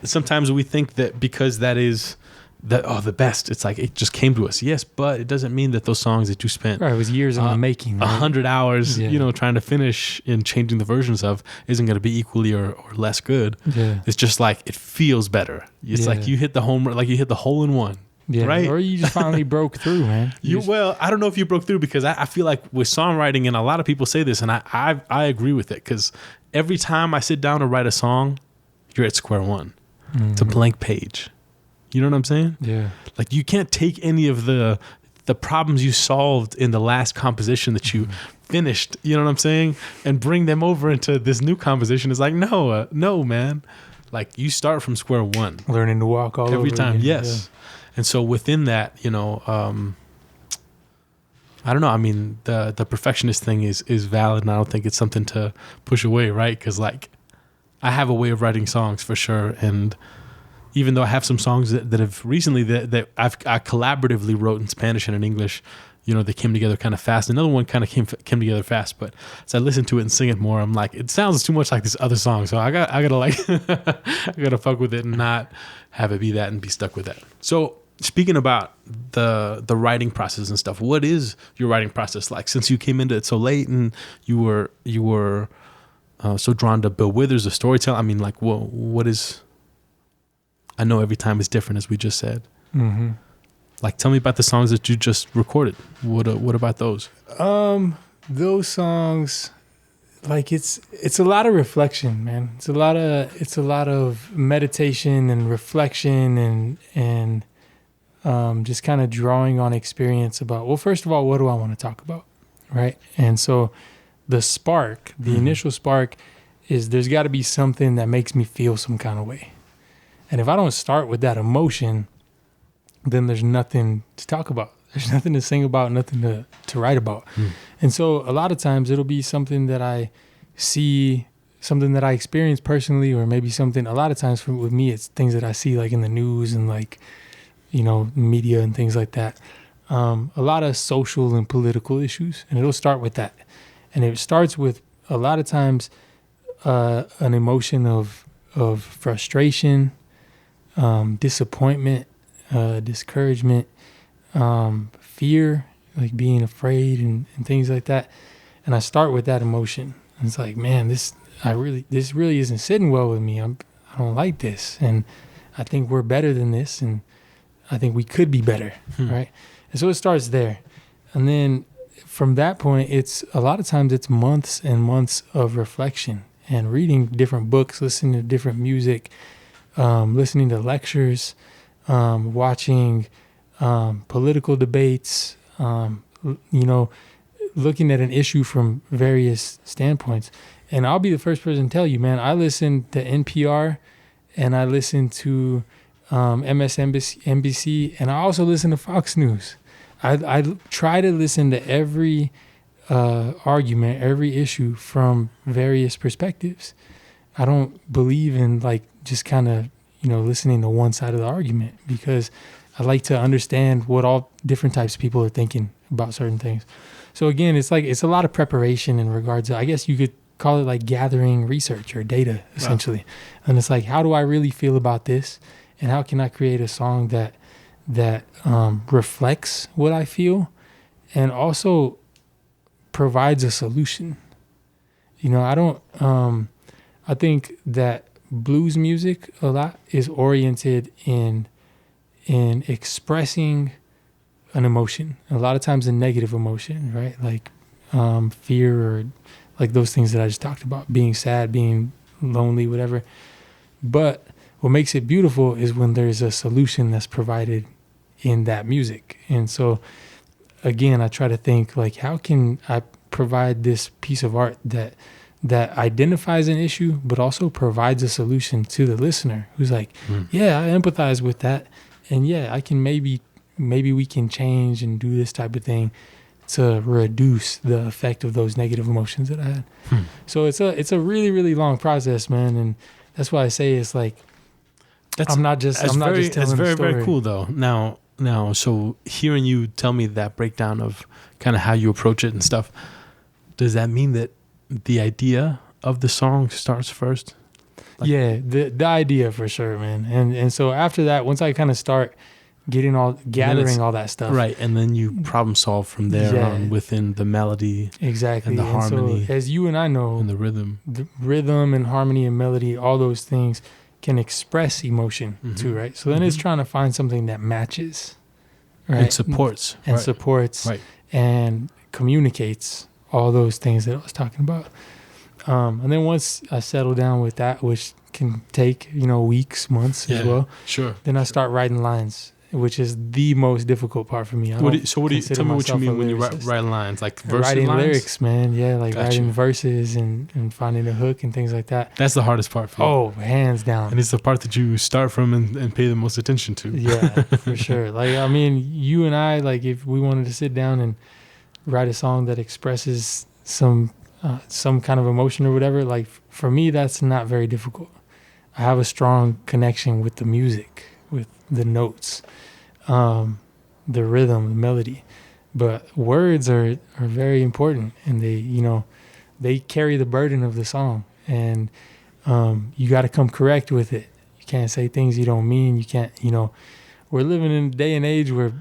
sometimes we think that because that is the best, it's like it just came to us. Yes, but it doesn't mean that those songs that you spent it was years in the making, 100 hours, you know, trying to finish and changing the versions of isn't going to be equally or less good. Yeah. It's just like it feels better. It's like you hit the home, like you hit the hole in one. Yeah, right? Or you just finally broke through, man. Well, I don't know if you broke through, because I feel like with songwriting, and a lot of people say this, and I agree with it, because every time I sit down to write a song, you're at square one. Mm-hmm. It's a blank page. You know what I'm saying? Yeah. Like you can't take any of the problems you solved in the last composition that you finished, you know what I'm saying, and bring them over into this new composition. It's like, no, man. Like you start from square one. Learning to walk all Every over time, again. yes. And so within that, you know, I don't know. I mean, the perfectionist thing is valid, and I don't think it's something to push away, right? Because like, I have a way of writing songs for sure, and even though I have some songs that have recently that I collaboratively wrote in Spanish and in English, you know, they came together kind of fast. Another one kind of came together fast, but as I listen to it and sing it more, I'm like, it sounds too much like this other song. So I gotta like, I gotta fuck with it and not have it be that and be stuck with that. So speaking about the writing process and stuff, what is your writing process like? Since you came into it so late and you were so drawn to Bill Withers, the storytelling. I mean, like, what is? I know every time is different, as we just said. Mm-hmm. Like, tell me about the songs that you just recorded. What about those? Those songs, like it's a lot of reflection, man. It's a lot of meditation and reflection and just kind of drawing on experience about, well, first of all, what do I want to talk about, right? And so the spark, the initial spark is there's got to be something that makes me feel some kind of way. And if I don't start with that emotion, then there's nothing to talk about. There's nothing to sing about, nothing to write about. And so a lot of times it'll be something that I see, something that I experience personally, or maybe something, a lot of times with me, it's things that I see like in the news and like, you know, media and things like that. A lot of social and political issues, and it'll start with that. And it starts with a lot of times an emotion of frustration, disappointment, discouragement, fear, like being afraid and things like that. And I start with that emotion. And it's like, man, this really isn't sitting well with me. I don't like this. And I think we're better than this. And I think we could be better. Right. And so it starts there. And then from that point, it's a lot of times it's months and months of reflection and reading different books, listening to different music, listening to lectures, watching political debates, you know, looking at an issue from various standpoints. And I'll be the first person to tell you, man, I listen to NPR and I listen to MSNBC, and I also listen to Fox News. I try to listen to every argument, every issue from various perspectives. I don't believe in like just kind of, you know, listening to one side of the argument, because I like to understand what all different types of people are thinking about certain things. So again, it's a lot of preparation in regards to, I guess you could call it like gathering research or data essentially. Wow. And it's like, how do I really feel about this? And how can I create a song that reflects what I feel and also provides a solution? You know, I think that blues music a lot is oriented in expressing an emotion, a lot of times a negative emotion, right? Like fear, or like those things that I just talked about, being sad, being lonely, whatever. But what makes it beautiful is when there's a solution that's provided in that music. And so again, I try to think like, how can I provide this piece of art that identifies an issue, but also provides a solution to the listener who's like, yeah, I empathize with that. And yeah, I can maybe we can change and do this type of thing to reduce the effect of those negative emotions that I had. So it's a really, really long process, man. And that's why I say it's like, I'm not just telling the story. That's very, very cool though. Now, so hearing you tell me that breakdown of kind of how you approach it and stuff, does that mean that the idea of the song starts first? Like, yeah, the idea for sure, man. And so after that, once I kind of start gathering all that stuff. Right, and then you problem solve from there on within the melody. Exactly. And the harmony. So as you and I know, and the rhythm. The rhythm and harmony and melody, all those things can express emotion too, right? So then it's trying to find something that matches, right? And supports. Right. And communicates all those things that I was talking about. And then once I settle down with that, which can take, you know, weeks, months as well. Sure. Then I start writing lines, which is the most difficult part for me. What do you tell me what you mean when you write lines, like verse writing lines? lyrics, man. Yeah, like Gotcha. writing verses and finding a hook and things like that. That's the hardest part for you. Oh, hands down. And it's the part that you start from and pay the most attention to. Yeah, for sure. Like, I mean, you and I, like, if we wanted to sit down and write a song that expresses some kind of emotion or whatever, like, for me, that's not very difficult. I have a strong connection with the music, with the notes, the rhythm, the melody. But words are very important, and they, you know, they carry the burden of the song, and you got to come correct with it. You can't say things you don't mean. You can't, you know, we're living in a day and age where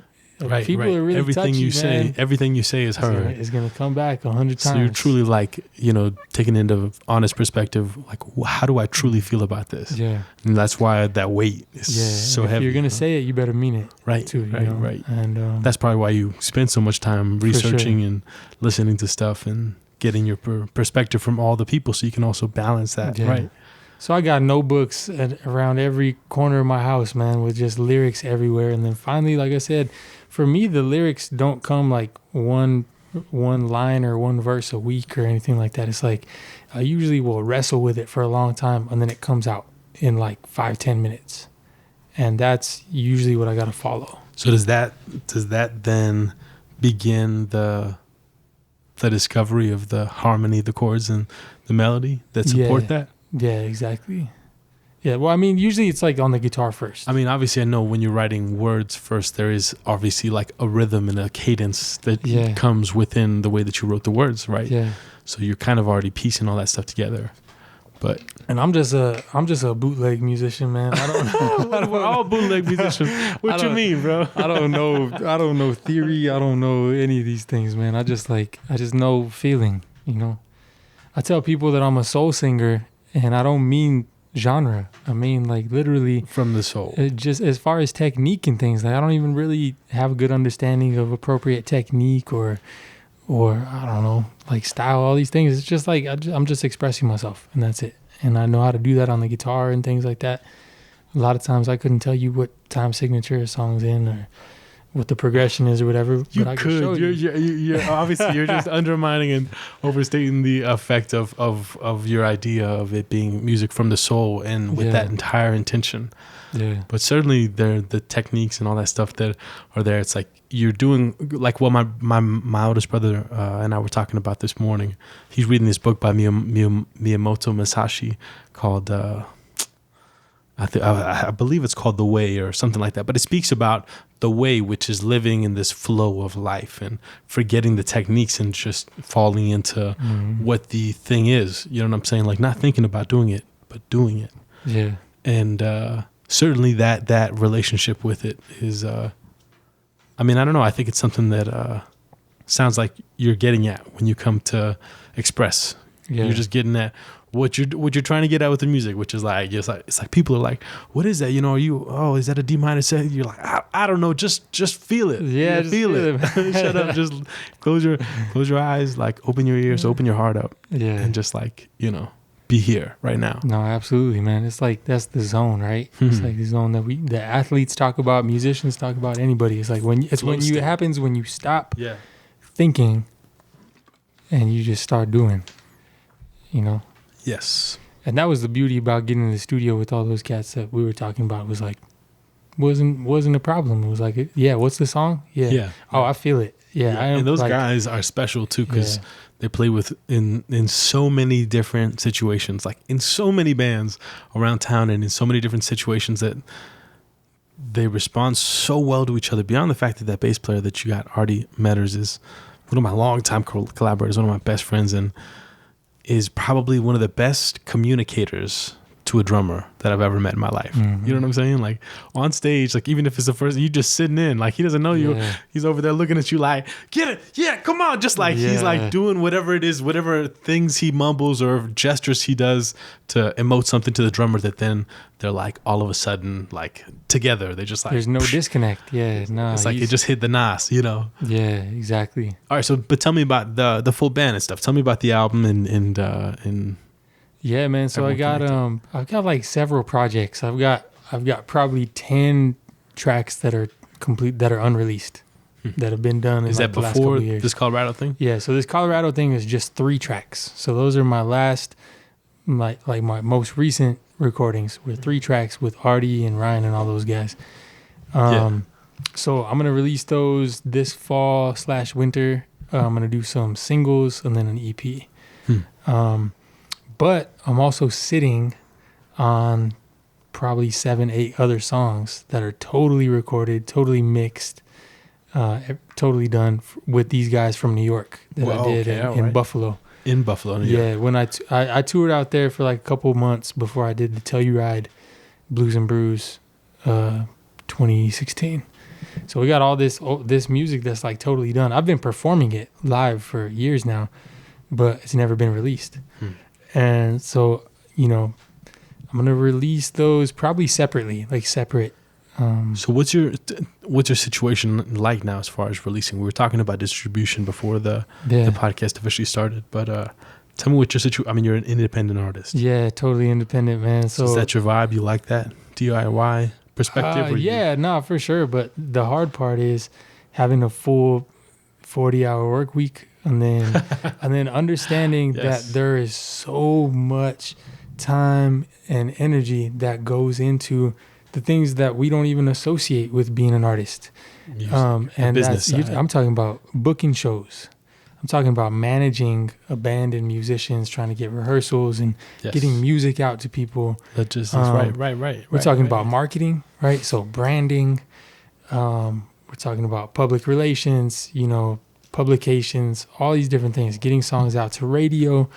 people are really everything touchy, you say, man. everything you say is heard. It's gonna come back 100 times. So you're truly, like, you know, taking into honest perspective, like, how do I truly feel about this? Yeah. And that's why that weight is so if heavy. you're gonna you know? say it, you better mean it. Right, Too, right, you know? right. And that's probably why you spend so much time researching and listening to stuff and getting your perspective from all the people, so you can also balance that. Yeah. Right. So I got notebooks around every corner of my house, man, with just lyrics everywhere. And then finally, like I said, for me, the lyrics don't come like one line or one verse a week or anything like that. It's like I usually will wrestle with it for a long time, and then it comes out in like 5-10 minutes. And that's usually what I got to follow. So does that then begin the discovery of the harmony, the chords, and the melody that support that? Yeah, exactly. Yeah, well, I mean, usually it's like on the guitar first. I mean, obviously, I know when you're writing words first, there is obviously like a rhythm and a cadence that comes within the way that you wrote the words, right? Yeah. So you're kind of already piecing all that stuff together. And I'm just a bootleg musician, man. I don't know. We're all bootleg musicians. What you mean, bro? I don't know theory. I don't know any of these things, man. I just know feeling, you know. I tell people that I'm a soul singer, and I don't mean genre. I mean, like, literally from the soul. Just as far as technique and things, like, I don't even really have a good understanding of appropriate technique or I don't know, like, style, all these things. It's just like I'm just expressing myself, and that's it. And I know how to do that on the guitar and things like that. A lot of times I couldn't tell you what time signature a song's in or what the progression is or whatever. But I could. Show you're obviously you're just undermining and overstating the effect of your idea of it being music from the soul and with that entire intention. Yeah. But certainly the techniques and all that stuff that are there. It's like you're doing, like, well, my oldest brother and I were talking about this morning. He's reading this book by Miyamoto Musashi called I believe it's called The Way or something like that. But it speaks about the way, which is living in this flow of life and forgetting the techniques and just falling into what the thing is. You know what I'm saying? Like, not thinking about doing it, but doing it. Yeah. And certainly that relationship with it is, I mean, I don't know. I think it's something that sounds like you're getting at when you come to express. Yeah. You're just getting at what you're trying to get at with the music, which is like, it's like people are like, what is that? You know, is that a D minor set? You're like, I don't know, just feel it. Yeah, just feel it. Shut up. Just close your eyes, like, open your ears, open your heart up. Yeah. And just, like, you know, be here right now. No, absolutely, man. It's like, that's the zone, right? It's like the zone that the athletes talk about, musicians talk about, anybody. It's like it happens when you stop thinking and you just start doing, you know? Yes. And that was the beauty about getting in the studio with all those cats that we were talking about. Was like, wasn't a problem. It was like, yeah, what's the song? Yeah. Oh, I feel it. Yeah. And those guys are special too, because they play with in so many different situations, like in so many bands around town and in so many different situations that they respond so well to each other. Beyond the fact that bass player that you got, Artie Metters, is one of my longtime collaborators, one of my best friends, and is probably one of the best communicators to a drummer that I've ever met in my life. Mm-hmm. You know what I'm saying? Like, on stage, like, even if it's the first, you just sitting in, like, he doesn't know you. He's over there looking at you like, get it. Yeah, come on. Just like, he's like doing whatever it is, whatever things he mumbles or gestures he does to emote something to the drummer that then they're like, all of a sudden, like, together. They just like, there's no disconnect. Yeah, no. It's like it just hit the nas, you know? Yeah, exactly. All right. So, but tell me about the full band and stuff. Tell me about the album and Yeah, man. So Everyone I've got like several projects. I've got probably 10 tracks that are complete, that are unreleased, that have been done in Is like that the last couple before of years. this Colorado thing? Yeah, so this Colorado thing is just 3 tracks. So those are my last, my most recent recordings were 3 tracks with Artie and Ryan and all those guys. So I'm gonna release those this fall/winter. I'm gonna do some singles and then an EP. But I'm also sitting on probably 7-8 other songs that are totally recorded, totally mixed, totally done with these guys from New York that I did in Buffalo. In Buffalo, New York. Yeah, when I toured out there for like a couple months before I did the Telluride Blues and Brews 2016. So we got all this music that's like totally done. I've been performing it live for years now, but it's never been released. And so, you know, I'm going to release those probably separately, like separate. So what's your situation like now as far as releasing? We were talking about distribution before the podcast officially started, but tell me what your situation. I mean, you're an independent artist. Yeah, totally independent, man. So is that your vibe? You like that DIY perspective? No, for sure. But the hard part is having a full 40-hour work week, and then understanding that there is so much time and energy that goes into the things that we don't even associate with being an artist. And that's, I'm talking about booking shows. I'm talking about managing a band and musicians, trying to get rehearsals and getting music out to people. Logistics, right. We're talking about marketing, right? So branding. We're talking about public relations, you know, publications, all these different things. Getting songs out to radio.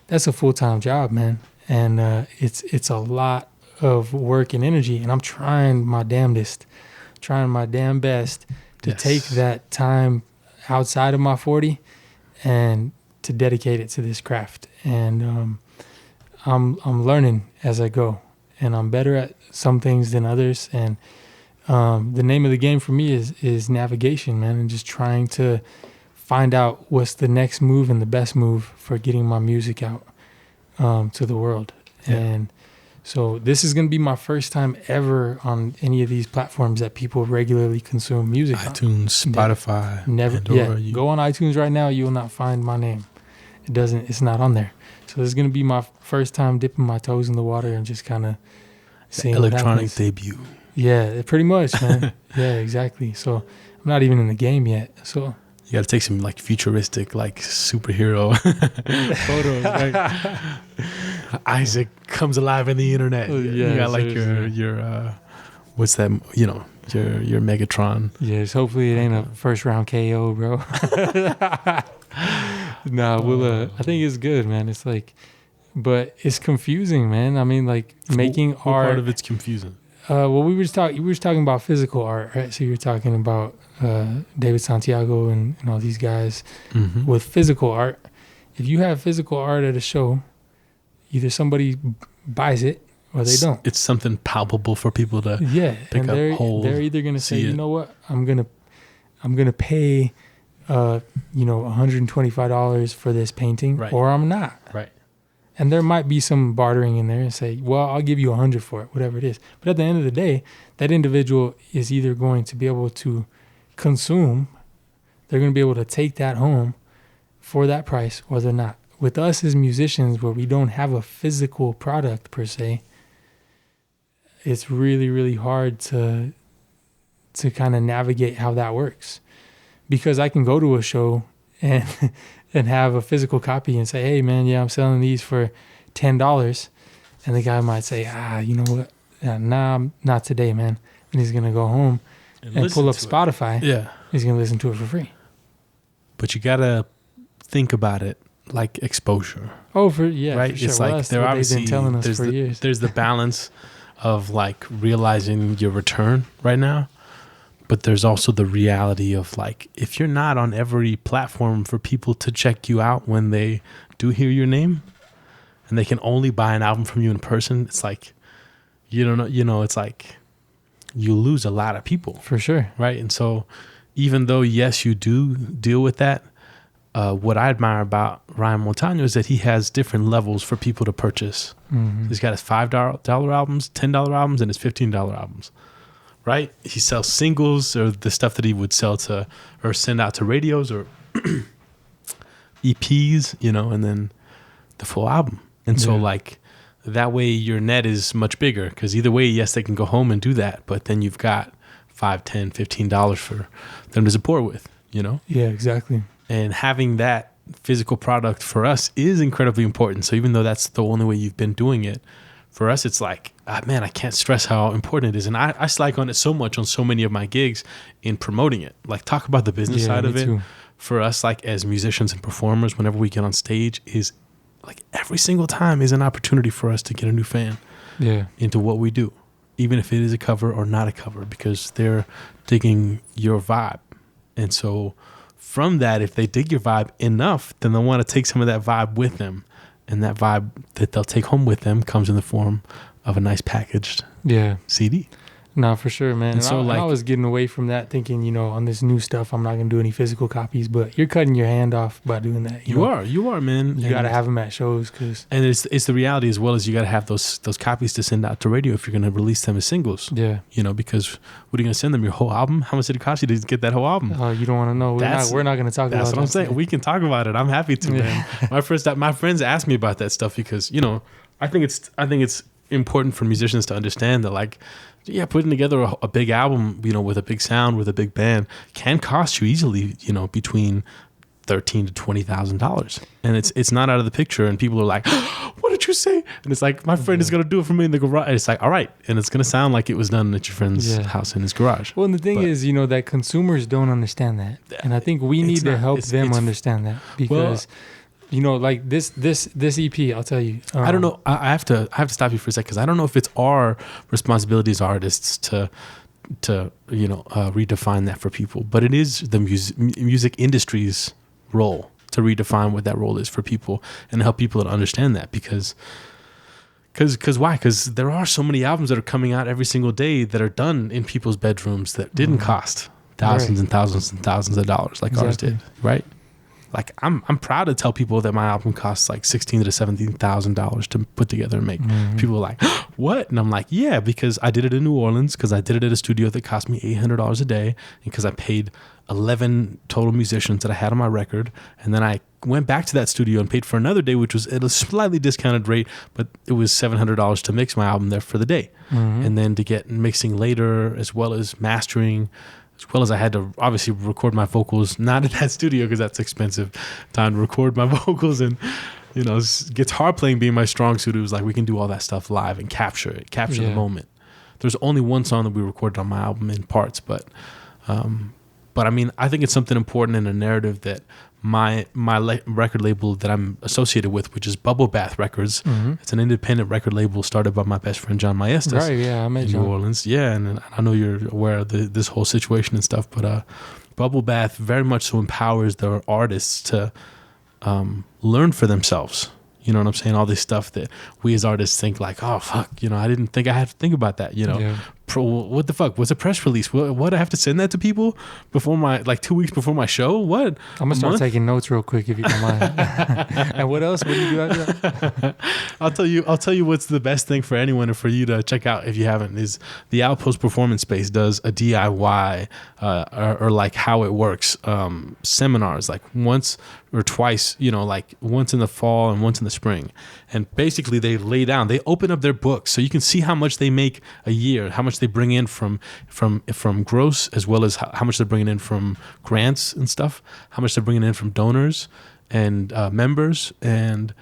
That's a full-time job, man. And it's a lot of work and energy. And I'm trying my damnedest, trying my damn best to take that time outside of my 40 and to dedicate it to this craft. And I'm learning as I go, and I'm better at some things than others. And the name of the game for me is navigation, man, and just trying to find out what's the next move and the best move for getting my music out to the world. And so this is going to be my first time ever on any of these platforms that people regularly consume music on. iTunes, Spotify. Never. Go on iTunes right now. You will not find my name. It's not on there. So this is going to be my first time dipping my toes in the water and just kind of seeing electronic debut. Yeah, pretty much, man. Yeah, exactly. So I'm not even in the game yet. So you got to take some like futuristic, like superhero photos. Right? Isaac comes alive in the internet. You got like your what's that? You know, your Megatron. Yes. Hopefully it ain't a first round KO, bro. I think it's good, man. It's like, but it's confusing, man. I mean, like making art. Part of it's confusing. Well, we were talking about physical art, right? So you were talking about David Santiago and all these guys with physical art. If you have physical art at a show, either somebody buys it or they don't. It's something palpable for people to pick up, hold. They're either going to say, you know what, I'm gonna pay, $125 for this painting, or I'm not. Right. And there might be some bartering in there and say, well, I'll give you $100 for it, whatever it is. But at the end of the day, that individual is either going to be able to consume, they're going to be able to take that home for that price, or they're not. With us as musicians, where we don't have a physical product per se, it's really, really hard to kind of navigate how that works. Because I can go to a show and have a physical copy and say, hey, man, I'm selling these for $10. And the guy might say, you know what? Nah, not today, man. And he's going to go home and pull up Spotify. Yeah. He's going to listen to it for free. But you got to think about it like exposure. Oh, right? For sure. It's like they're obviously been telling us for years. There's the balance of like realizing your return right now. But there's also the reality of like, if you're not on every platform for people to check you out when they do hear your name, and they can only buy an album from you in person, it's like, it's like you lose a lot of people. For sure. Right. And so even though, yes, you do deal with that, what I admire about Ryan Montano is that he has different levels for people to purchase. Mm-hmm. He's got his $5 albums, $10 albums, and his $15 albums. Right? He sells singles or the stuff that he would sell to or send out to radios or EPs, you know, and then the full album. And so like that way your net is much bigger because either way, yes, they can go home and do that, but then you've got $5, $10, $15 for them to support with, you know? Yeah, exactly. And having that physical product for us is incredibly important. So even though that's the only way you've been doing it, for us, it's like, man, I can't stress how important it is. And I slack on it so much on so many of my gigs in promoting it. Like, talk about the business side of it. Too. For us, like, as musicians and performers, whenever we get on stage, is like every single time is an opportunity for us to get a new fan into what we do, even if it is a cover or not a cover, because they're digging your vibe. And so from that, if they dig your vibe enough, then they'll want to take some of that vibe with them. And that vibe that they'll take home with them comes in the form of a nice packaged CD. No, for sure, man. And so I was getting away from that, thinking, you know, on this new stuff, I'm not going to do any physical copies. But you're cutting your hand off by doing that. You are, man. You got to have them at shows. And it's the reality as well as you got to have those copies to send out to radio if you're going to release them as singles. Yeah. You know, because what are you going to send them? Your whole album? How much did it cost you to get that whole album? Oh, you don't want to know. We're not going to talk about that. That's what I'm saying. Today. We can talk about it. I'm happy to, man. My friends ask me about that stuff because, you know, I think it's important for musicians to understand that, like, putting together a big album, you know, with a big sound, with a big band, can cost you easily, you know, between $13,000 to $20,000, and it's not out of the picture. And people are like, "What did you say?" And it's like, my friend is gonna do it for me in the garage. And it's like, all right, and it's gonna sound like it was done at your friend's house in his garage. Well, and the thing is, you know, that consumers don't understand that, and I think we need to help them understand that because. You know, like this EP, I'll tell you. I don't know. I have to stop you for a second because I don't know if it's our responsibility as artists to you know redefine that for people, but it is the music industry's role to redefine what that role is for people and help people to understand that because why? Because there are so many albums that are coming out every single day that are done in people's bedrooms that didn't cost thousands and thousands and thousands of dollars like ours did, right? Like I'm proud to tell people that my album costs like $16,000 to $17,000 to put together and make. People are like, "What?" And I'm like, "Yeah, because I did it in New Orleans, because I did it at a studio that cost me $800 a day, and because I paid 11 total musicians that I had on my record, and then I went back to that studio and paid for another day, which was at a slightly discounted rate, but it was $700 to mix my album there for the day, and then to get mixing later as well as mastering." As well as I had to obviously record my vocals, not at that studio because that's expensive time to record my vocals. And, you know, guitar playing being my strong suit, it was like we can do all that stuff live and capture the moment. There's only one song that we recorded on my album in parts, but I mean, I think it's something important in a narrative that my record label that I'm associated with, which is Bubble Bath Records. It's an independent record label started by my best friend John Maestas. Right, yeah, I met in John. New Orleans. Yeah, and I know you're aware of this whole situation and stuff, but Bubble Bath very much so empowers their artists to learn for themselves. You know what I'm saying? All this stuff that we as artists think like, oh, fuck, you know, I didn't think I had to think about that, you know. Yeah. What the fuck? What's a press release? What I have to send that to people before my, like 2 weeks before my show? What? I'm going to start taking notes real quick if you don't mind. And what else? What do you do after that? I'll tell you what's the best thing for anyone or for you to check out if you haven't is the Outpost Performance Space does a DIY or like how it works seminars like once or twice, you know, like once in the fall and once in the spring. And basically they open up their books so you can see how much they make a year, how much they bring in from gross, as well as how much they're bringing in from grants and stuff, how much they're bringing in from donors and members, and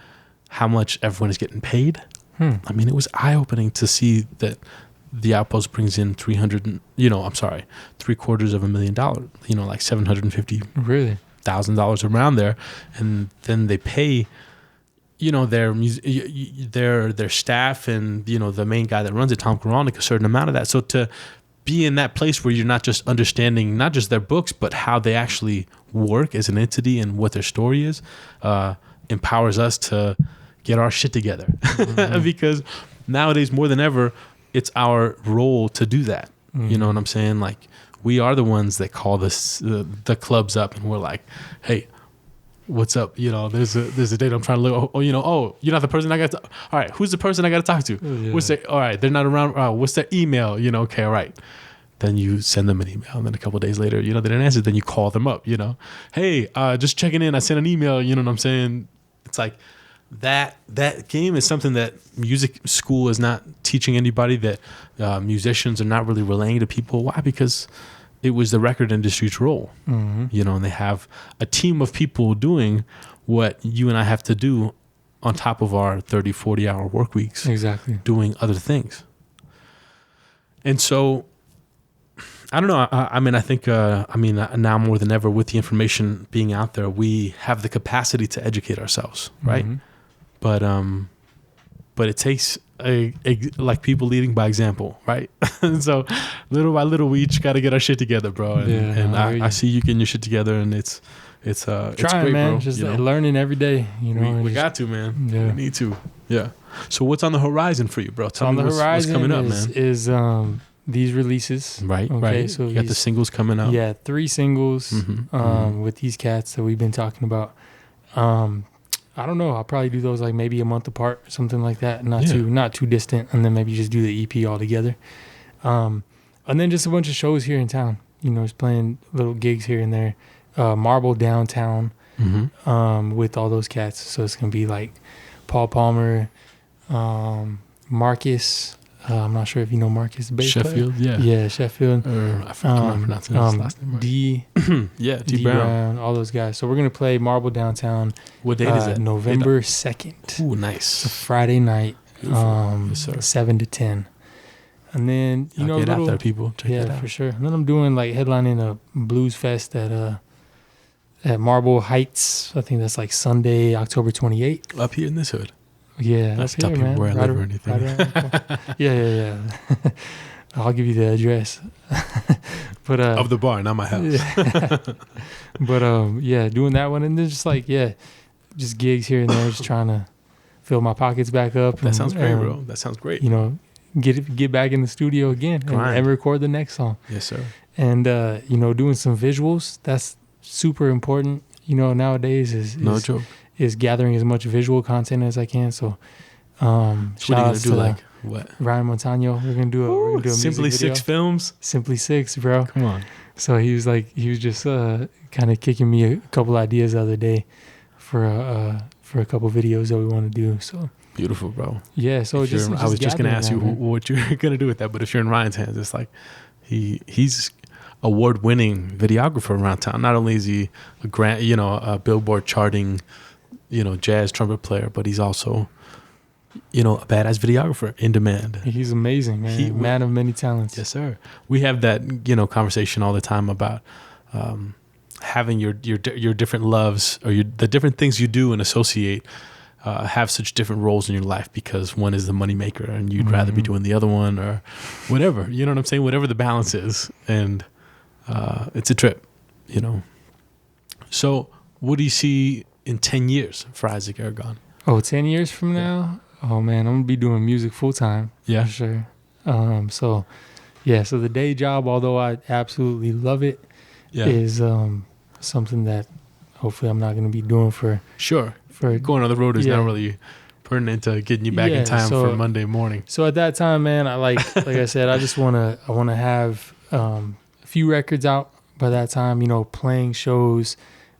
how much everyone is getting paid. I mean, it was eye-opening to see that the Outpost brings in $750,000, you know, like $750,000 around there, and then they pay, you know, their staff and, you know, the main guy that runs it, Tom Koralnik, a certain amount of that. So to be in that place where you're not just understanding not just their books, but how they actually work as an entity and what their story is, empowers us to get our shit together. Because nowadays more than ever, it's our role to do that. You know what I'm saying? Like, we are the ones that call the clubs up and we're like, hey, what's up? There's a date I'm trying to look. You're not the person I got to. All right, who's the person I got to talk to? Yeah. What's their? All right, they're not around. What's their email? Okay, all right. Then you send them an email, and then a couple of days later, they didn't answer. Then you call them up. Hey, just checking in. I sent an email. You know what I'm saying? It's like that game is something that music school is not teaching anybody. That musicians are not really relaying to people. Why? Because it was the record industry's role. Mm-hmm. And they have a team of people doing what you and I have to do on top of our 30, 40-hour work weeks. Exactly. Doing other things. And so, I don't know. I think now more than ever with the information being out there, we have the capacity to educate ourselves, right? Mm-hmm. But it takes like people leading by example, right? So little by little, we each got to get our shit together, bro. And I see you getting your shit together, and it's trying, great, man. bro. Just learning every day. We got to, man. Yeah. We need to. Yeah. So what's on the horizon for you, bro? Tell me on the horizon what's coming up, man. Is these releases. Right. Okay, Right. so you got the singles coming out. Yeah, 3 singles with these cats that we've been talking about. I don't know. I'll probably do those like maybe a month apart, something like that. Not too distant, and then maybe just do the EP all together. And then just a bunch of shows here in town. Just playing little gigs here and there. Marble downtown with all those cats. So it's gonna be like Paul Palmer, Marcus. I'm not sure if you know Marcus. Sheffield, yeah, Sheffield. I forgot I'm pronouncing his last name right. D. D Brown, all those guys. So we're gonna play Marble Downtown. What date is it? November 2nd. Ooh, nice. It's a Friday night, Yes, sir. 7 to 10. And then get out there, people. Check that out. for sure. And then I'm doing like headlining a blues fest at Marble Heights. I think that's like Sunday, October 28th. Up here in this hood. Yeah, that's up here, man. Where I live or anything. Yeah. I'll give you the address. But of the bar, not my house. Yeah. But doing that one, and then just gigs here and there, just trying to fill my pockets back up. That sounds great, bro. That sounds great. Get back in the studio again and record the next song. Yes, sir. And doing some visuals. That's super important. Nowadays is no joke. Is gathering as much visual content as I can. So, what are you gonna do? Like what? Ryan Montano. We're gonna do a Simply music video. 6 Films. Simply 6, bro. Come on. So he was just kind of kicking me a couple ideas the other day for a couple videos that we want to do. So beautiful, bro. Yeah. So I was just gonna ask you what you're gonna do with that, but if you're in Ryan's hands, it's like he's award-winning videographer around town. Not only is he a Billboard charting, jazz trumpet player, but he's also, a badass videographer in demand. He's amazing, man. Man of many talents. Yes, sir. We have that, conversation all the time about having your different loves or the different things you do and associate have such different roles in your life because one is the moneymaker and you'd rather be doing the other one or whatever. You know what I'm saying? Whatever the balance is. And it's a trip, So what do you see in 10 years for Isaac Aragon? 10 years from now? Oh, man, I'm going to be doing music full time. Yeah. For sure. So the day job, although I absolutely love it, is something that hopefully I'm not going to be doing for... Sure. For going on the road is not really pertinent to getting you back in time for Monday morning. So at that time, man, I like I said, I just want to have a few records out by that time, playing shows,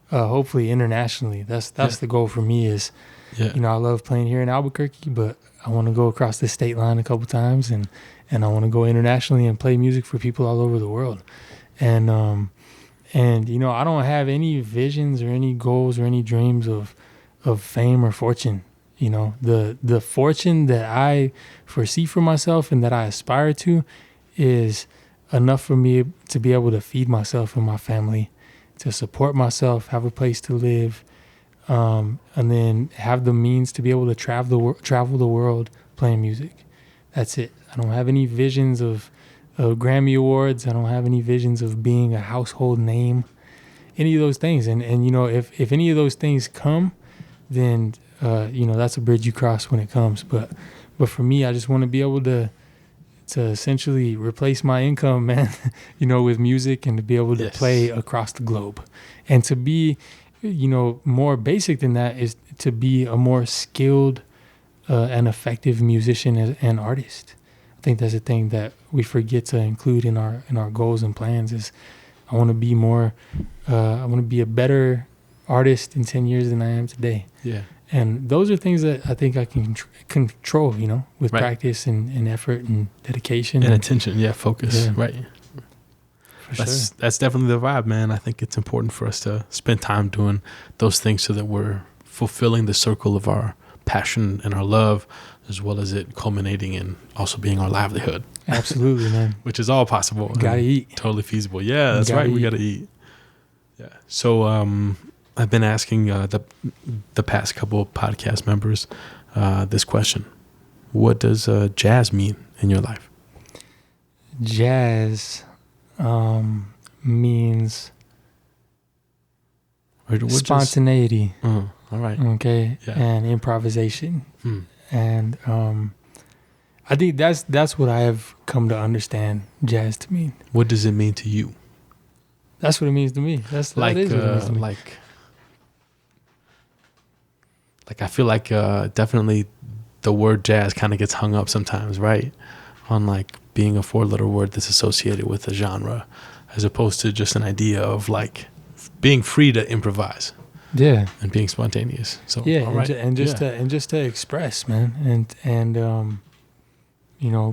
hopefully internationally. That's the goal for me is, I love playing here in Albuquerque, but I want to go across the state line a couple times and I want to go internationally and play music for people all over the world. And I don't have any visions or any goals or any dreams of fame or fortune. The fortune that I foresee for myself and that I aspire to is enough for me to be able to feed myself and my family, to support myself, have a place to live, and then have the means to be able to travel the world playing music. That's it. I don't have any visions of Grammy Awards. I don't have any visions of being a household name, any of those things. And if any of those things come, then that's a bridge you cross when it comes. But for me, I just want to be able to essentially replace my income, man, with music and to be able to play across the globe and to be more basic than that is to be a more skilled and effective musician and artist. I think that's a thing that we forget to include in our goals and plans. Is I want to be more. I want to be a better artist in 10 years than I am today. Yeah. And those are things that I think I can control, with Right. practice and effort and dedication. And attention. Yeah. Focus. Yeah. Right. For sure. That's definitely the vibe, man. I think it's important for us to spend time doing those things so that we're fulfilling the circle of our passion and our love, as well as it culminating in also being our livelihood. Absolutely, man. Which is all possible. Gotta and eat. Totally feasible. Yeah, that's Gotta right. We eat. gotta eat. Yeah. So I've been asking the past couple of podcast members this question: what does jazz mean in your life? Jazz means spontaneity. All right. Okay, Yeah. and improvisation, Hmm. and I think that's what I have come to understand jazz to mean. What does it mean to you? That's what it means to me. That is what it means to me. Like I feel like definitely the word jazz kind of gets hung up sometimes, right? On like being a 4-letter word that's associated with a genre, as opposed to just an idea of like being free to improvise. Yeah, And being spontaneous. So yeah, all right. and just to express, man, and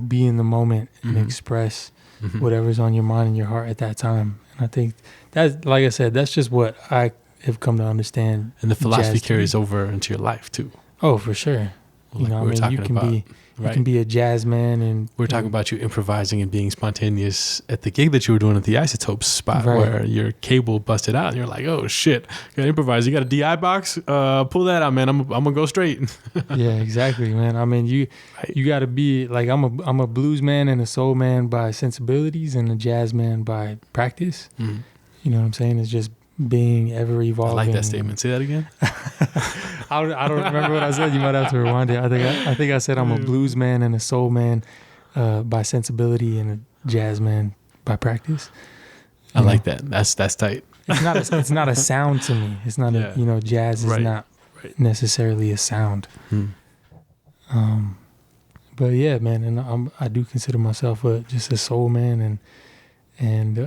be in the moment and Mhm. express Mhm. whatever's on your mind and your heart at that time. And I think that's, like I said, that's just what I have come to understand. And the philosophy jazz to carries me. over into your life too. Oh, for sure. Like we were you talking can about, be right? you can be a jazz man, and We're talking about you improvising and being spontaneous at the gig that you were doing at the Isotopes spot, Right. where your cable busted out and you're like, oh shit, you gotta improvise. You got a DI box? Pull that out, man. I'm gonna go straight. yeah, exactly, man. I mean, you got to be like, I'm a blues man and a soul man by sensibilities, and a jazz man by practice. Mhm. You know what I'm saying? It's just being ever I evolving. like that statement. Say that again. I don't remember what I said. You might have to rewind it. I think I said I'm a blues man and a soul man by sensibility, and a jazz man by practice. I like that. That's tight. It's not a sound to me. It's not Yeah. jazz is Right. not Right. necessarily a sound. Hmm. But yeah, man, and I do consider myself just a soul man and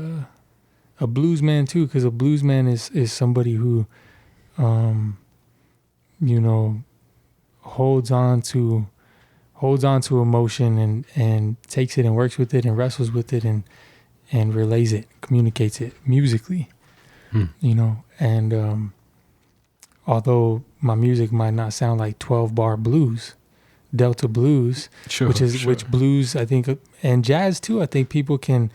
a blues man too, because a blues man is somebody who, holds on to emotion and takes it and works with it and wrestles with it and relays it, communicates it musically. And although my music might not sound like 12-bar blues, Delta blues, Sure. which blues, I think, and jazz too, I think people can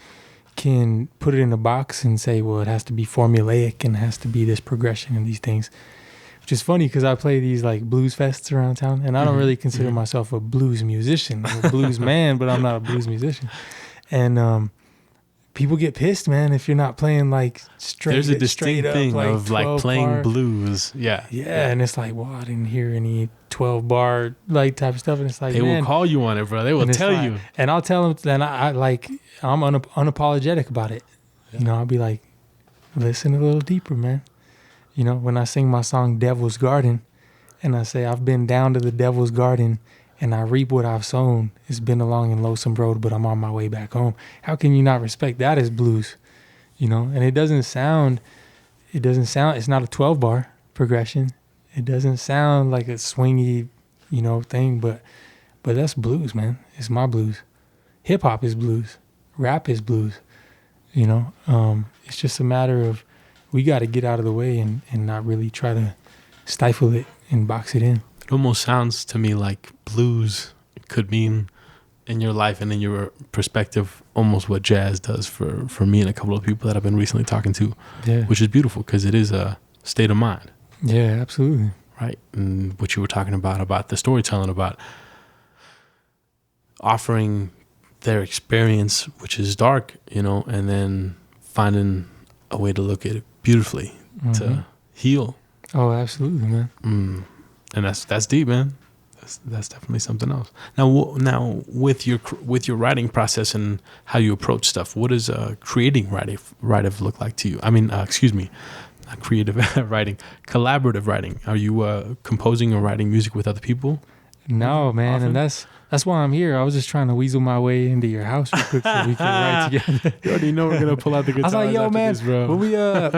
put it in a box and say, well, it has to be formulaic and it has to be this progression and these things, which is funny because I play these like blues fests around town, and I don't really consider myself a blues musician. I'm a blues man, but I'm not a blues musician. And people get pissed, man, if you're not playing like straight. There's a straight distinct up, thing like of like 12 playing bar. blues. Yeah. Yeah, and it's like, well, I didn't hear any 12-bar like type of stuff, and it's like, They man, will call you on it, bro. They will and it's tell like- you. and I'll tell them, and I'm unapologetic about it. Yeah. I'll be like, listen a little deeper, man. When I sing my song Devil's Garden, and I say, I've been down to the Devil's Garden, and I reap what I've sown. It's been a long and lonesome road, but I'm on my way back home. How can you not respect that as blues? And it doesn't sound, it's not a 12-bar progression. It doesn't sound like a swingy, thing, but that's blues, man. It's my blues. Hip hop is blues. Rap is blues. It's just a matter of, we got to get out of the way and not really try to stifle it and box it in. It almost sounds to me like blues could mean in your life and in your perspective almost what jazz does for me and a couple of people that I've been recently talking to, Yeah. which is beautiful because it is a state of mind, Yeah, absolutely. right? And what you were talking about the storytelling, about offering their experience, which is dark, and then finding a way to look at it beautifully to heal. Oh, absolutely, man. And that's deep, man. That's definitely something else. Now with your writing process and how you approach stuff, what does creating writing look like to you? I mean, not creative writing, collaborative writing. Are you composing or writing music with other people? No, man, Often? and that's why I'm here. I was just trying to weasel my way into your house real quick so we can write together. You already know we're gonna pull out the I guitars. was like, yo, after man, this, bro. when we got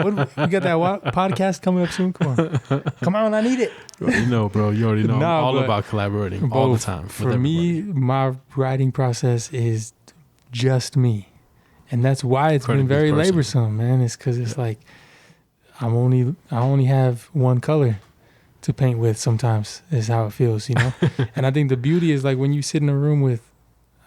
that podcast coming up soon. Come on, I need it. You know, bro. You already know. I'm Nah, all but- about collaborating all the Both. time. with For me, everybody. my writing process is just me, and that's why it's been Incredibly very personal. laborsome, man. It's because it's like I only have one color to paint with. Sometimes is how it feels, you know. And I think the beauty is like when you sit in a room with,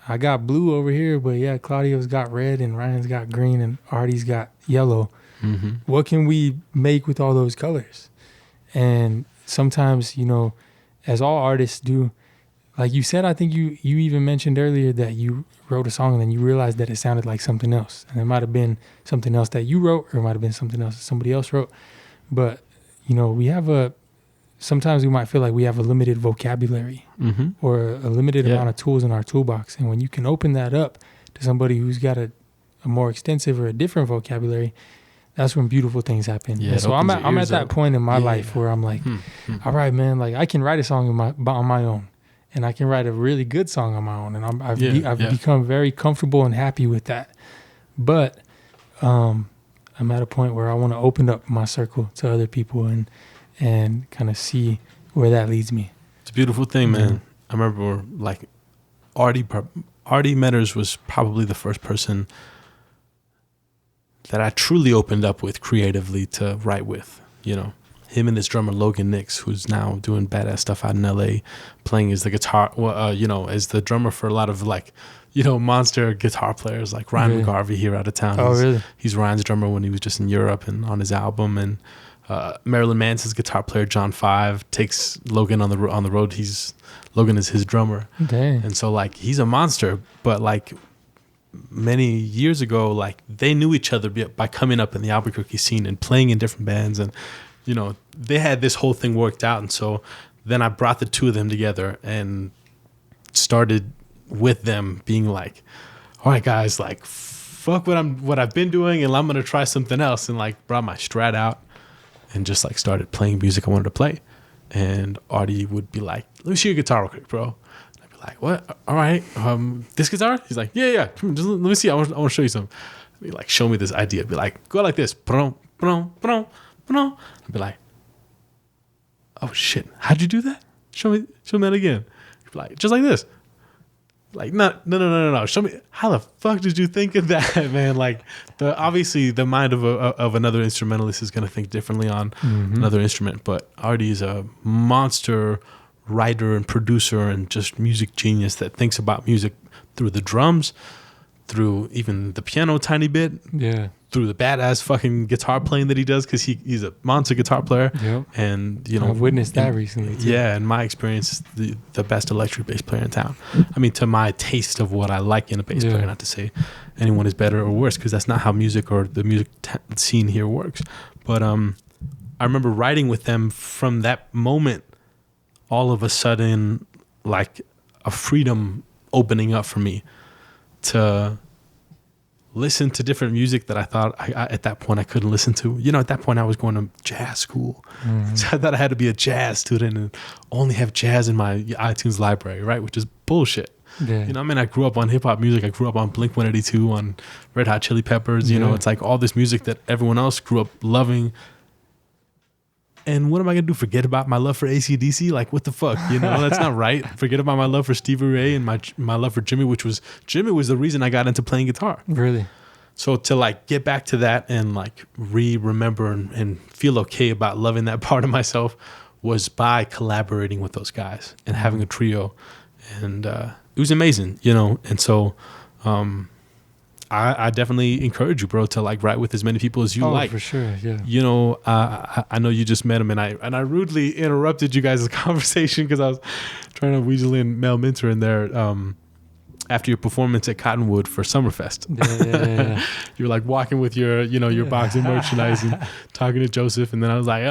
I got blue over here, but yeah, Claudio's got red and Ryan's got green and Artie's got yellow. Mm-hmm. What can we make with all those colors? And sometimes, you know, as all artists do, like you said, I think you even mentioned earlier that you wrote a song and then you realized that it sounded like something else. And it might have been something else that you wrote, or it might have been something else that somebody else wrote. But, you know, sometimes we might feel like we have a limited vocabulary Mm-hmm. or a limited Yeah. amount of tools in our toolbox. And when you can open that up to somebody who's got a more extensive or a different vocabulary, that's when beautiful things happen. Yeah, And it so I'm opens your at ears that up. point in my Yeah. life where I'm like, Mm-hmm. all right, man, like I can write a song on my own, and I can write a really good song on my own, and I've become very comfortable and happy with that. But I'm at a point where I want to open up my circle to other people and kind of see where that leads me. It's a beautiful thing, man. Mhm. I remember like Artie Metters was probably the first person that I truly opened up with creatively to write with. You know, him and this drummer Logan Nix, who's now doing badass stuff out in LA, playing as the guitar, as the drummer for a lot of like, monster guitar players like Ryan Really? McGarvey here out of town. Oh, really? He's Ryan's drummer when he was just in Europe and on his album. And Marilyn Manson's guitar player John Five takes Logan on the road. Logan is his drummer. Dang. And so like he's a monster, but like many years ago, like they knew each other by coming up in the Albuquerque scene and playing in different bands, and they had this whole thing worked out. And so then I brought the two of them together and started with them being like, all right guys, like fuck what I've been doing, and I'm gonna try something else, and like brought my Strat out and just like started playing music I wanted to play. And Artie would be like, let me see your guitar real quick, bro. I'd be like, what? All right. This guitar? He's like, yeah. Just let me see. I want to show you something. He'd like, show me this idea. I'd be like, go like this. I'd be like, oh shit, how'd you do that? Show me that again. He'd be like, just like this. Like, no. Show me, how the fuck did you think of that, man? Like, obviously the mind of another instrumentalist is going to think differently on another instrument, but Artie is a monster writer and producer and just music genius that thinks about music through the drums, through even the piano a tiny bit, Yeah. through the badass fucking guitar playing that he does, because he's a monster guitar player. Yep. And I've witnessed that recently too. Yeah, in my experience, the best electric bass player in town. I mean, to my taste of what I like in a bass Yeah. player, not to say anyone is better or worse, because that's not how music or the music scene here works. But I remember writing with them from that moment. All of a sudden, like a freedom opening up for me to listen to different music that I thought at that point I couldn't listen to. At that point I was going to jazz school. So I thought I had to be a jazz student and only have jazz in my iTunes library, right? Which is bullshit. Yeah. I grew up on hip hop music. I grew up on Blink-182, on Red Hot Chili Peppers. Yeah. It's like all this music that everyone else grew up loving. And what am I going to do? Forget about my love for AC/DC? Like, what the fuck? That's not right. Forget about my love for Stevie Ray and my love for Jimmy was the reason I got into playing guitar. Really? So to like get back to that and like remember and feel okay about loving that part of myself was by collaborating with those guys and having a trio. And it was amazing, And so I definitely encourage you, bro, to like write with as many people as you like. For sure, yeah. I know you just met him, and I rudely interrupted you guys' conversation because I was trying to weasel in Mel Minter in there after your performance at Cottonwood for Summerfest. Yeah. You were like walking with your boxing merchandise and talking to Joseph, and then I was like,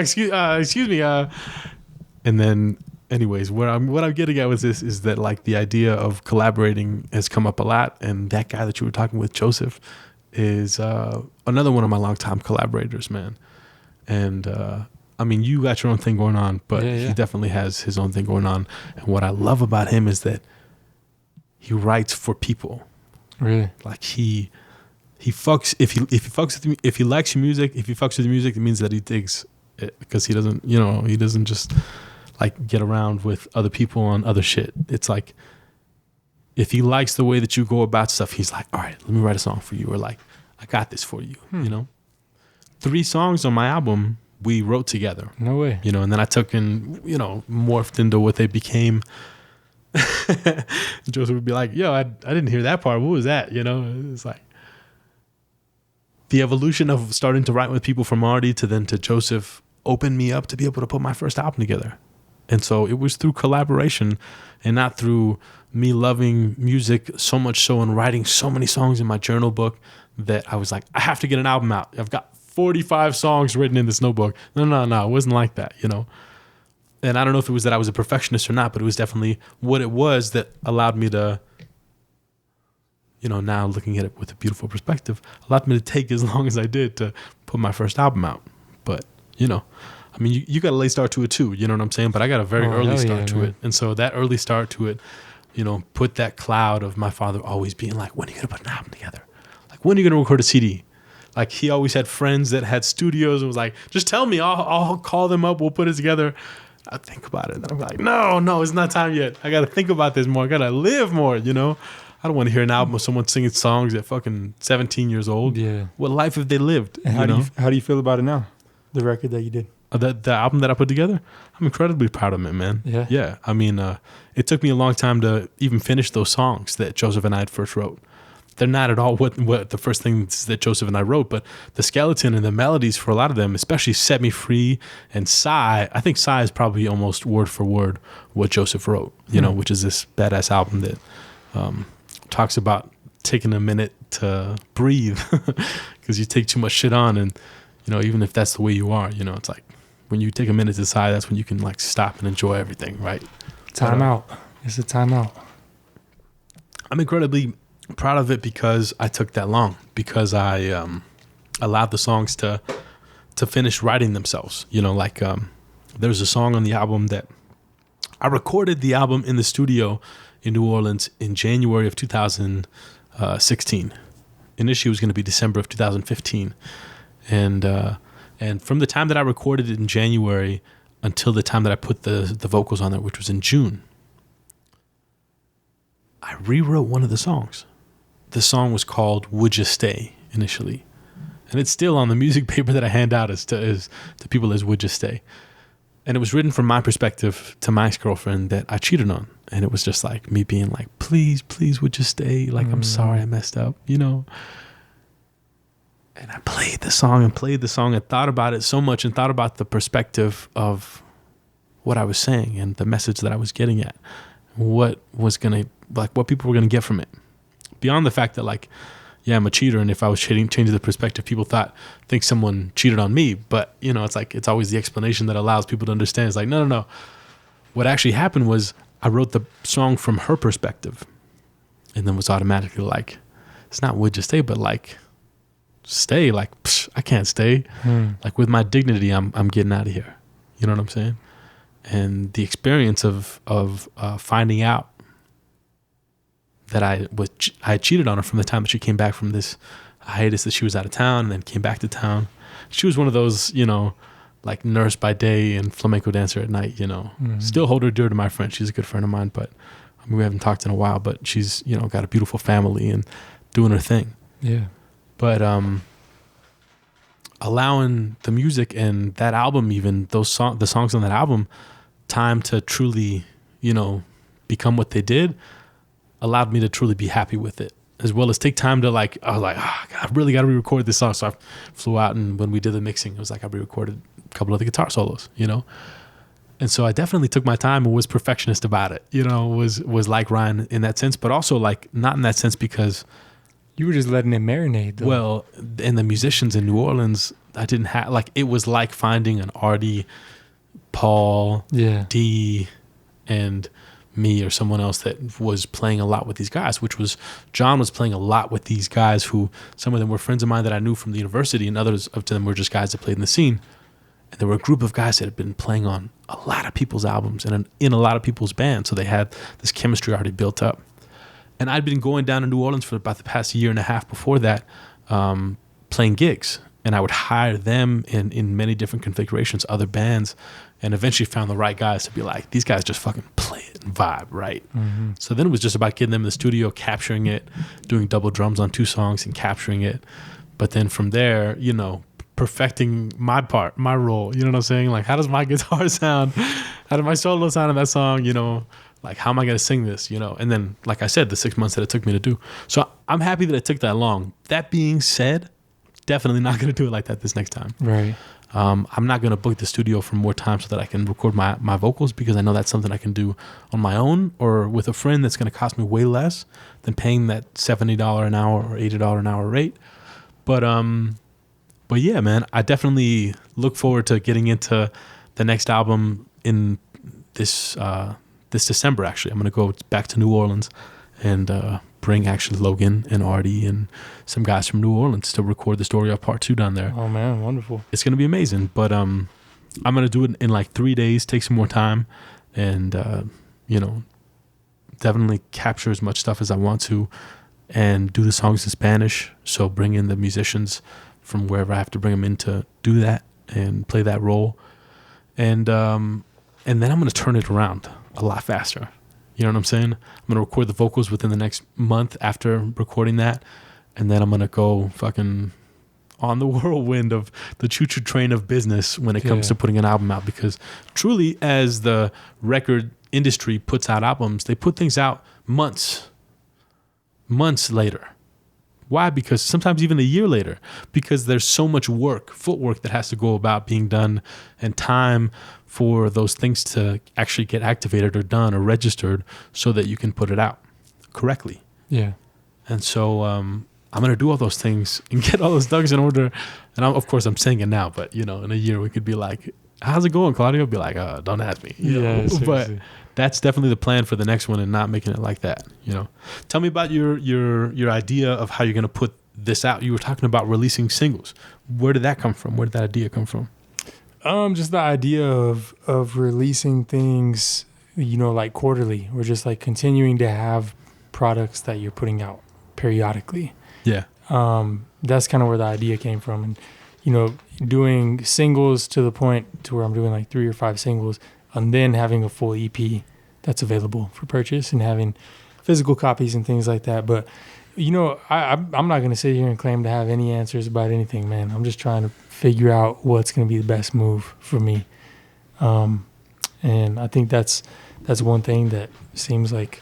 excuse me, and then. Anyways, what I'm getting at with this is that like the idea of collaborating has come up a lot, and that guy that you were talking with, Joseph, is another one of my longtime collaborators, man. And I mean, you got your own thing going on, but he definitely has his own thing going on. And what I love about him is that he writes for people. Really? Like he fucks if he fucks with if he likes your music, if he fucks with your music, it means that he digs it, because he doesn't just like get around with other people on other shit. It's like if he likes the way that you go about stuff, he's like, all right, let me write a song for you, or like, I got this for you. 3 songs on my album we wrote together. No way. And then I took and morphed into what they became. Joseph would be like, yo, I didn't hear that part. What was that? It's like the evolution of starting to write with people from Marty to Joseph opened me up to be able to put my first album together. And so it was through collaboration and not through me loving music so much so and writing so many songs in my journal book that I was like, I have to get an album out. I've got 45 songs written in this notebook. No. It wasn't like that, And I don't know if it was that I was a perfectionist or not, but it was definitely what it was that allowed me to, now looking at it with a beautiful perspective, allowed me to take as long as I did to put my first album out. But, I mean, you got a late start to it too, you know what I'm saying? But I got a very early start to it. And so that early start to it, put that cloud of my father always being like, when are you going to put an album together? Like, when are you going to record a CD? Like, he always had friends that had studios and was like, just tell me, I'll call them up, we'll put it together. I think about it. And I'm like, no, it's not time yet. I got to think about this more. I got to live more, I don't want to hear an album of someone singing songs at fucking 17 years old. Yeah. What life have they lived? And how do you feel about it now? The record that you did? The album that I put together? I'm incredibly proud of it, man. Yeah. Yeah. I mean, it took me a long time to even finish those songs that Joseph and I had first wrote. They're not at all what the first things that Joseph and I wrote, but the skeleton and the melodies for a lot of them, especially Set Me Free and Sigh, I think Sigh is probably almost word for word what Joseph wrote, which is this badass album that talks about taking a minute to breathe because you take too much shit on. And, even if that's the way you are, it's like when you take a minute to sigh, that's when you can like stop and enjoy everything, right? Time out. It's a time out. I'm incredibly proud of it because I took that long, because I allowed the songs to finish writing themselves. There's a song on the album that I recorded the album in the studio in New Orleans in January of 2016. Initially it was going to be December of 2015. And from the time that I recorded it in January until the time that I put the vocals on there, which was in June, I rewrote one of the songs. The song was called Would You Stay initially. And it's still on the music paper that I hand out as to people as Would You Stay. And it was written from my perspective to my ex-girlfriend that I cheated on. And it was just like me being like, please, would you stay? Like, I'm sorry I messed up, And I played the song and thought about it so much and thought about the perspective of what I was saying and the message that I was getting at. What people were going to get from it. Beyond the fact that, like, yeah, I'm a cheater, and if I was changing the perspective, people think someone cheated on me. But, it's like, it's always the explanation that allows people to understand. It's like, no. What actually happened was I wrote the song from her perspective and then was automatically like, it's not would you stay, but like, stay. Like, I can't stay. Like, with my dignity, I'm getting out of here. You know what I'm saying? And the experience of finding out that I had cheated on her from the time that she came back from this hiatus that she was out of town and then came back to town. She was one of those, like nurse by day and flamenco dancer at night, Still hold her dear to my friend. She's a good friend of mine, but we haven't talked in a while, but she's, got a beautiful family and doing her thing. Yeah. But allowing the music and that album, even the songs on that album, time to truly, become what they did, allowed me to truly be happy with it, as well as take time to like, I was like, God, I really got to re-record this song. So I flew out, and when we did the mixing, it was like I re-recorded a couple of the guitar solos, And so I definitely took my time and was perfectionist about it, was like Ryan in that sense, but also like not in that sense because you were just letting it marinate, though. Well, and the musicians in New Orleans, I didn't have, like, it was like finding an Artie, Paul, D, and me or someone else that was playing a lot with these guys, which was John was playing a lot with these guys who, some of them were friends of mine that I knew from the university, and others of them were just guys that played in the scene. And there were a group of guys that had been playing on a lot of people's albums and in a lot of people's bands. So they had this chemistry already built up. And I'd been going down to New Orleans for about the past year and a half before that, playing gigs. And I would hire them in many different configurations, other bands, and eventually found the right guys to be like, these guys just fucking play it and vibe, right? Mm-hmm. So then it was just about getting them in the studio, capturing it, doing double drums on 2 songs and capturing it. But then from there, you know, perfecting my part, my role, you know what I'm saying? Like, how does my guitar sound? How does my solo sound in that song? You know, like, how am I going to sing this? You know, and then, like I said, the 6 months that it took me to do. So I'm happy that it took that long. That being said, definitely not going to do it like that this next time. Right. I'm not going to book the studio for more time so that I can record my vocals, because I know that's something I can do on my own or with a friend that's going to cost me way less than paying that $70 an hour or $80 an hour rate. But yeah, man, I definitely look forward to getting into the next album in this December. Actually, I'm going to go back to New Orleans and bring actually Logan and Artie and some guys from New Orleans to record the story of part 2 down there. Oh man, wonderful. It's going to be amazing. But I'm going to do it in like 3 days, take some more time, and you know, definitely capture as much stuff as I want to, and do the songs in Spanish. So bring in the musicians from wherever I have to bring them in to do that and play that role. And then I'm going to turn it around a lot faster. You know what I'm saying? I'm going to record the vocals within the next month after recording that. And then I'm going to go fucking on the whirlwind of the choo-choo train of business when it comes to putting an album out. Because truly, as the record industry puts out albums, they put things out months later. Why? Because sometimes even a year later, because there's so much work, footwork that has to go about being done, and time for those things to actually get activated or done or registered so that you can put it out correctly. Yeah. And so I'm going to do all those things and get all those ducks in order. And of course, I'm saying it now, but, you know, in a year we could be like, how's it going, Claudio? Be like, don't ask me. You know? But that's definitely the plan for the next one, and not making it like that, you know. Tell me about your idea of how you're going to put this out. You were talking about releasing singles. Where did that come from? Where did that idea come from? Just the idea of releasing things, you know, like quarterly, or just like continuing to have products that you're putting out periodically. Yeah. That's kind of where the idea came from. And, you know, doing singles to the point to where I'm doing like 3 or 5 singles, and then having a full EP that's available for purchase, and having physical copies and things like that. But, you know, I'm not going to sit here and claim to have any answers about anything, man. I'm just trying to figure out what's going to be the best move for me. And I think that's one thing that seems like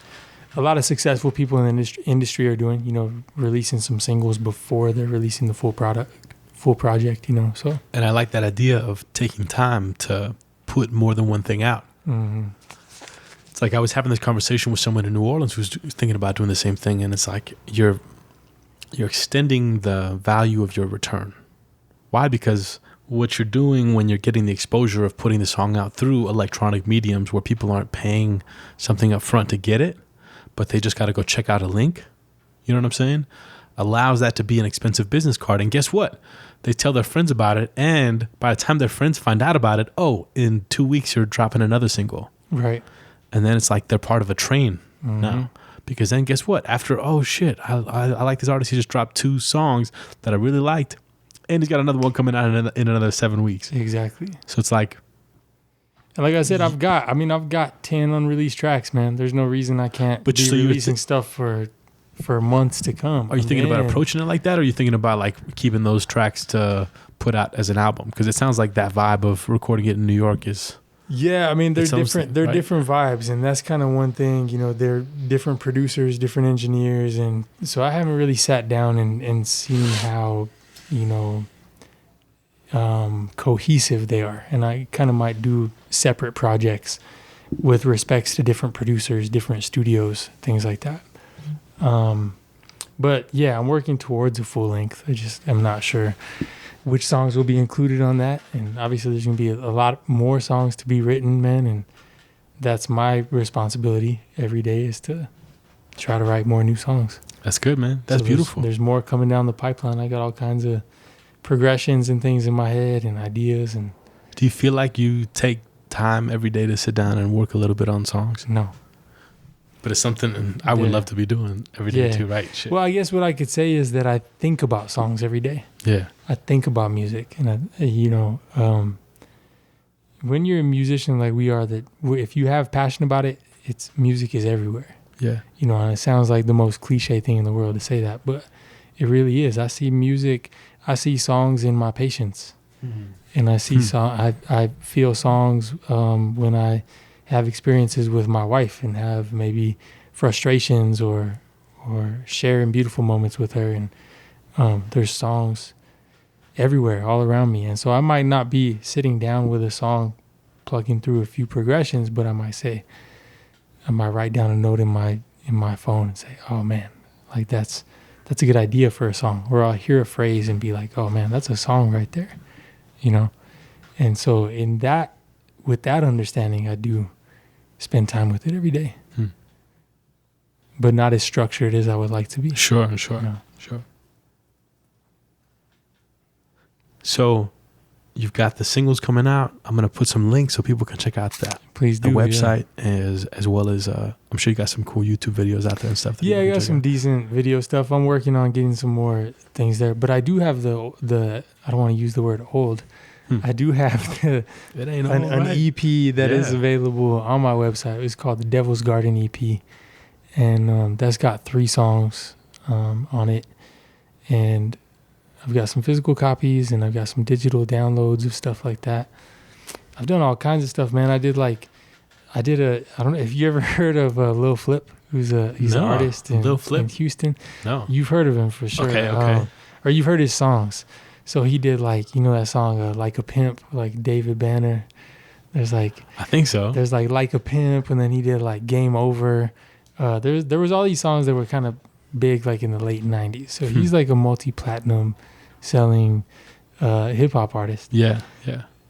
a lot of successful people in the industry are doing, you know, releasing some singles before they're releasing the full project, you know. So, and I like that idea of taking time to put more than one thing out. Mm-hmm. It's like I was having this conversation with someone in New Orleans who's thinking about doing the same thing, and it's like you're extending the value of your return. Why? Because what you're doing when you're getting the exposure of putting the song out through electronic mediums where people aren't paying something up front to get it, but they just got to go check out a link, you know what I'm saying? Allows that to be an expensive business card. And guess what? They tell their friends about it, and by the time their friends find out about it, in 2 weeks you're dropping another single. Right. And then it's like they're part of a train now. Because then guess what? After, oh shit, I like this artist. He just dropped 2 songs that I really liked, and he's got another one coming out in another 7 weeks. Exactly. So it's like, and like I said, I've got 10 unreleased tracks, man. There's no reason I can't be releasing stuff for months to come. Are you thinking about approaching it like that, or are you thinking about like keeping those tracks to put out as an album? Because it sounds like that vibe of recording it in New York is... Yeah, I mean, they're different. They're right? different vibes, and that's kind of one thing. You know, they're different producers, different engineers, and so I haven't really sat down and seen how, you know, cohesive they are. And I kind of might do separate projects with respects to different producers, different studios, things like that. But yeah, I'm working towards a full length. I just am not sure which songs will be included on that. And obviously there's going to be a lot more songs to be written, man. And that's my responsibility every day, is to try to write more new songs. That's good, man. That's so beautiful. There's more coming down the pipeline. I got all kinds of progressions and things in my head and ideas, and Do you feel like you take time every day to sit down and work a little bit on songs? No. But it's something I would love to be doing every day too, right? Shit. Well, I guess what I could say is that I think about songs every day. Yeah. I think about music, and when you're a musician like we are, that if you have passion about it, music is everywhere. Yeah. And it sounds like the most cliche thing in the world to say that, but it really is. I see songs in my patience, and I see I feel songs when I have experiences with my wife and have maybe frustrations or sharing beautiful moments with her, and there's songs everywhere all around me. And so I might not be sitting down with a song plugging through a few progressions, but I might write down a note in my phone and say, oh man, like that's a good idea for a song. Or I'll hear a phrase and be like, oh man, that's a song right there. And so with that understanding, I do spend time with it every day, but not as structured as I would like to be. Sure. So you've got the singles coming out. I'm going to put some links so people can check out that. Please do. The website as well as I'm sure you got some cool YouTube videos out there and stuff. I got some decent video stuff. I'm working on getting some more things there, but I do have the I don't want to use the word old. I do have an EP that is available on my website. It's called the Devil's Garden EP, and that's got 3 songs on it, and I've got some physical copies, and I've got some digital downloads of stuff like that. I've done all kinds of stuff, man. I don't know if you ever heard of Lil Flip, he's an artist in Houston. No. You've heard of him for sure. Okay. Or you've heard his songs. So he did that song, Like a Pimp, like David Banner. There's I think so. There's Like a Pimp, and then he did Game Over. There was all these songs that were kind of big in the late 90s. So he's a multi-platinum selling hip hop artist. Yeah.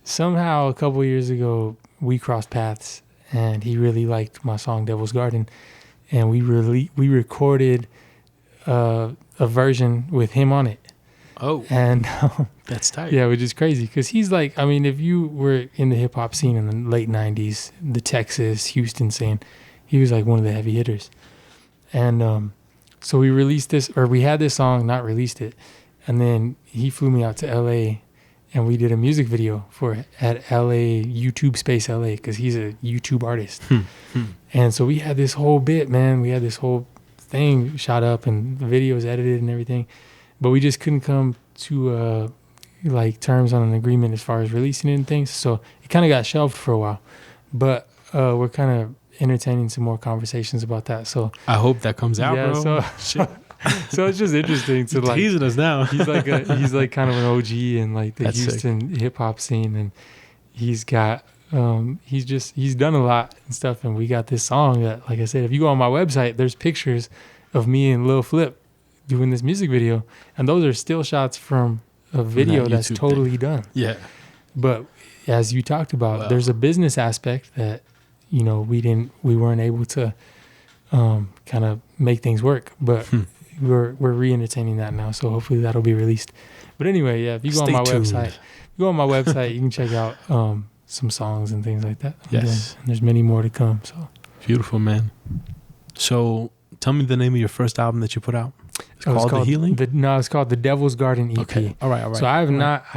Somehow a couple years ago we crossed paths, and he really liked my song Devil's Garden, and we recorded a version with him on it. Oh, and that's tight. Yeah, which is crazy because he's if you were in the hip hop scene in the late 90s, the Texas, Houston scene, he was one of the heavy hitters. And so we had this song, not released it, and then he flew me out to LA, and we did a music video for it at LA, YouTube Space LA, because he's a YouTube artist. And so we had this whole bit, man. We had this whole thing shot up and the videos edited and everything. But we just couldn't come to terms on an agreement as far as releasing it and things. So it kind of got shelved for a while. But we're kind of entertaining some more conversations about that. So I hope that comes out, bro. So it's just interesting to teasing us now. he's kind of an OG in the Houston hip hop scene, and he's got he's done a lot and stuff. And we got this song that, like I said, if you go on my website, there's pictures of me and Lil Flip doing this music video, and those are still shots from a video that's totally done. Yeah. But as you talked about, there's a business aspect that we weren't able to kind of make things work, but we're re-entertaining that now, so hopefully that'll be released. But anyway, if you go on my website, you can check out some songs and things like that. Yes. And there's many more to come. So beautiful, man. So tell me the name of your first album that you put out. It's called The Healing? It's called The Devil's Garden EP. Okay. All right. So I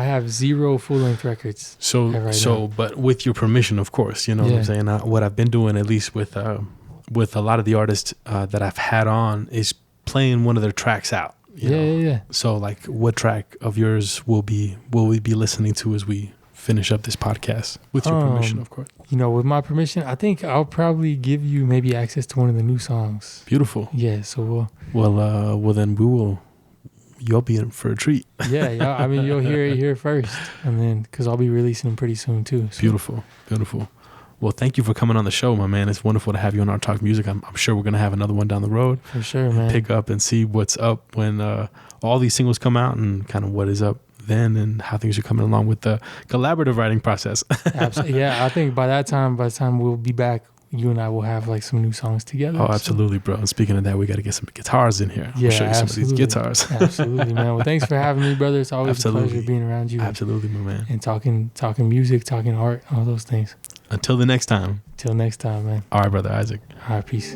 have 0 full-length records. But with your permission, of course, what I'm saying? What I've been doing, at least with a lot of the artists that I've had on, is playing one of their tracks out. Yeah. So what track of yours will we be listening to as we finish up this podcast? With your permission, of course. With my permission, I think I'll probably give you maybe access to one of the new songs. Beautiful. Yeah, so then you'll be in for a treat. Yeah. I mean, you'll hear it here first, and then because I'll be releasing them pretty soon too. So. Beautiful. Well, thank you for coming on the show, my man. It's wonderful to have you on Our Talk Music. I'm sure we're gonna have another one down the road. For sure, man. Pick up and see what's up when all these singles come out, and kind of what is up then, and how things are coming along with the collaborative writing process. Absolutely. Yeah, I think by the time we'll be back you and I will have like some new songs together. Oh, So, absolutely, bro. And speaking of that, we got to get some guitars in here. yeah, I'll show you some of absolutely. these guitars. Absolutely, man. Well, thanks for having me, brother. It's always a Absolutely. pleasure being around you Absolutely, my man. and talking music, talking art, all those things. Until the next time. Till next time, man. All right, brother Isaac. All right, peace.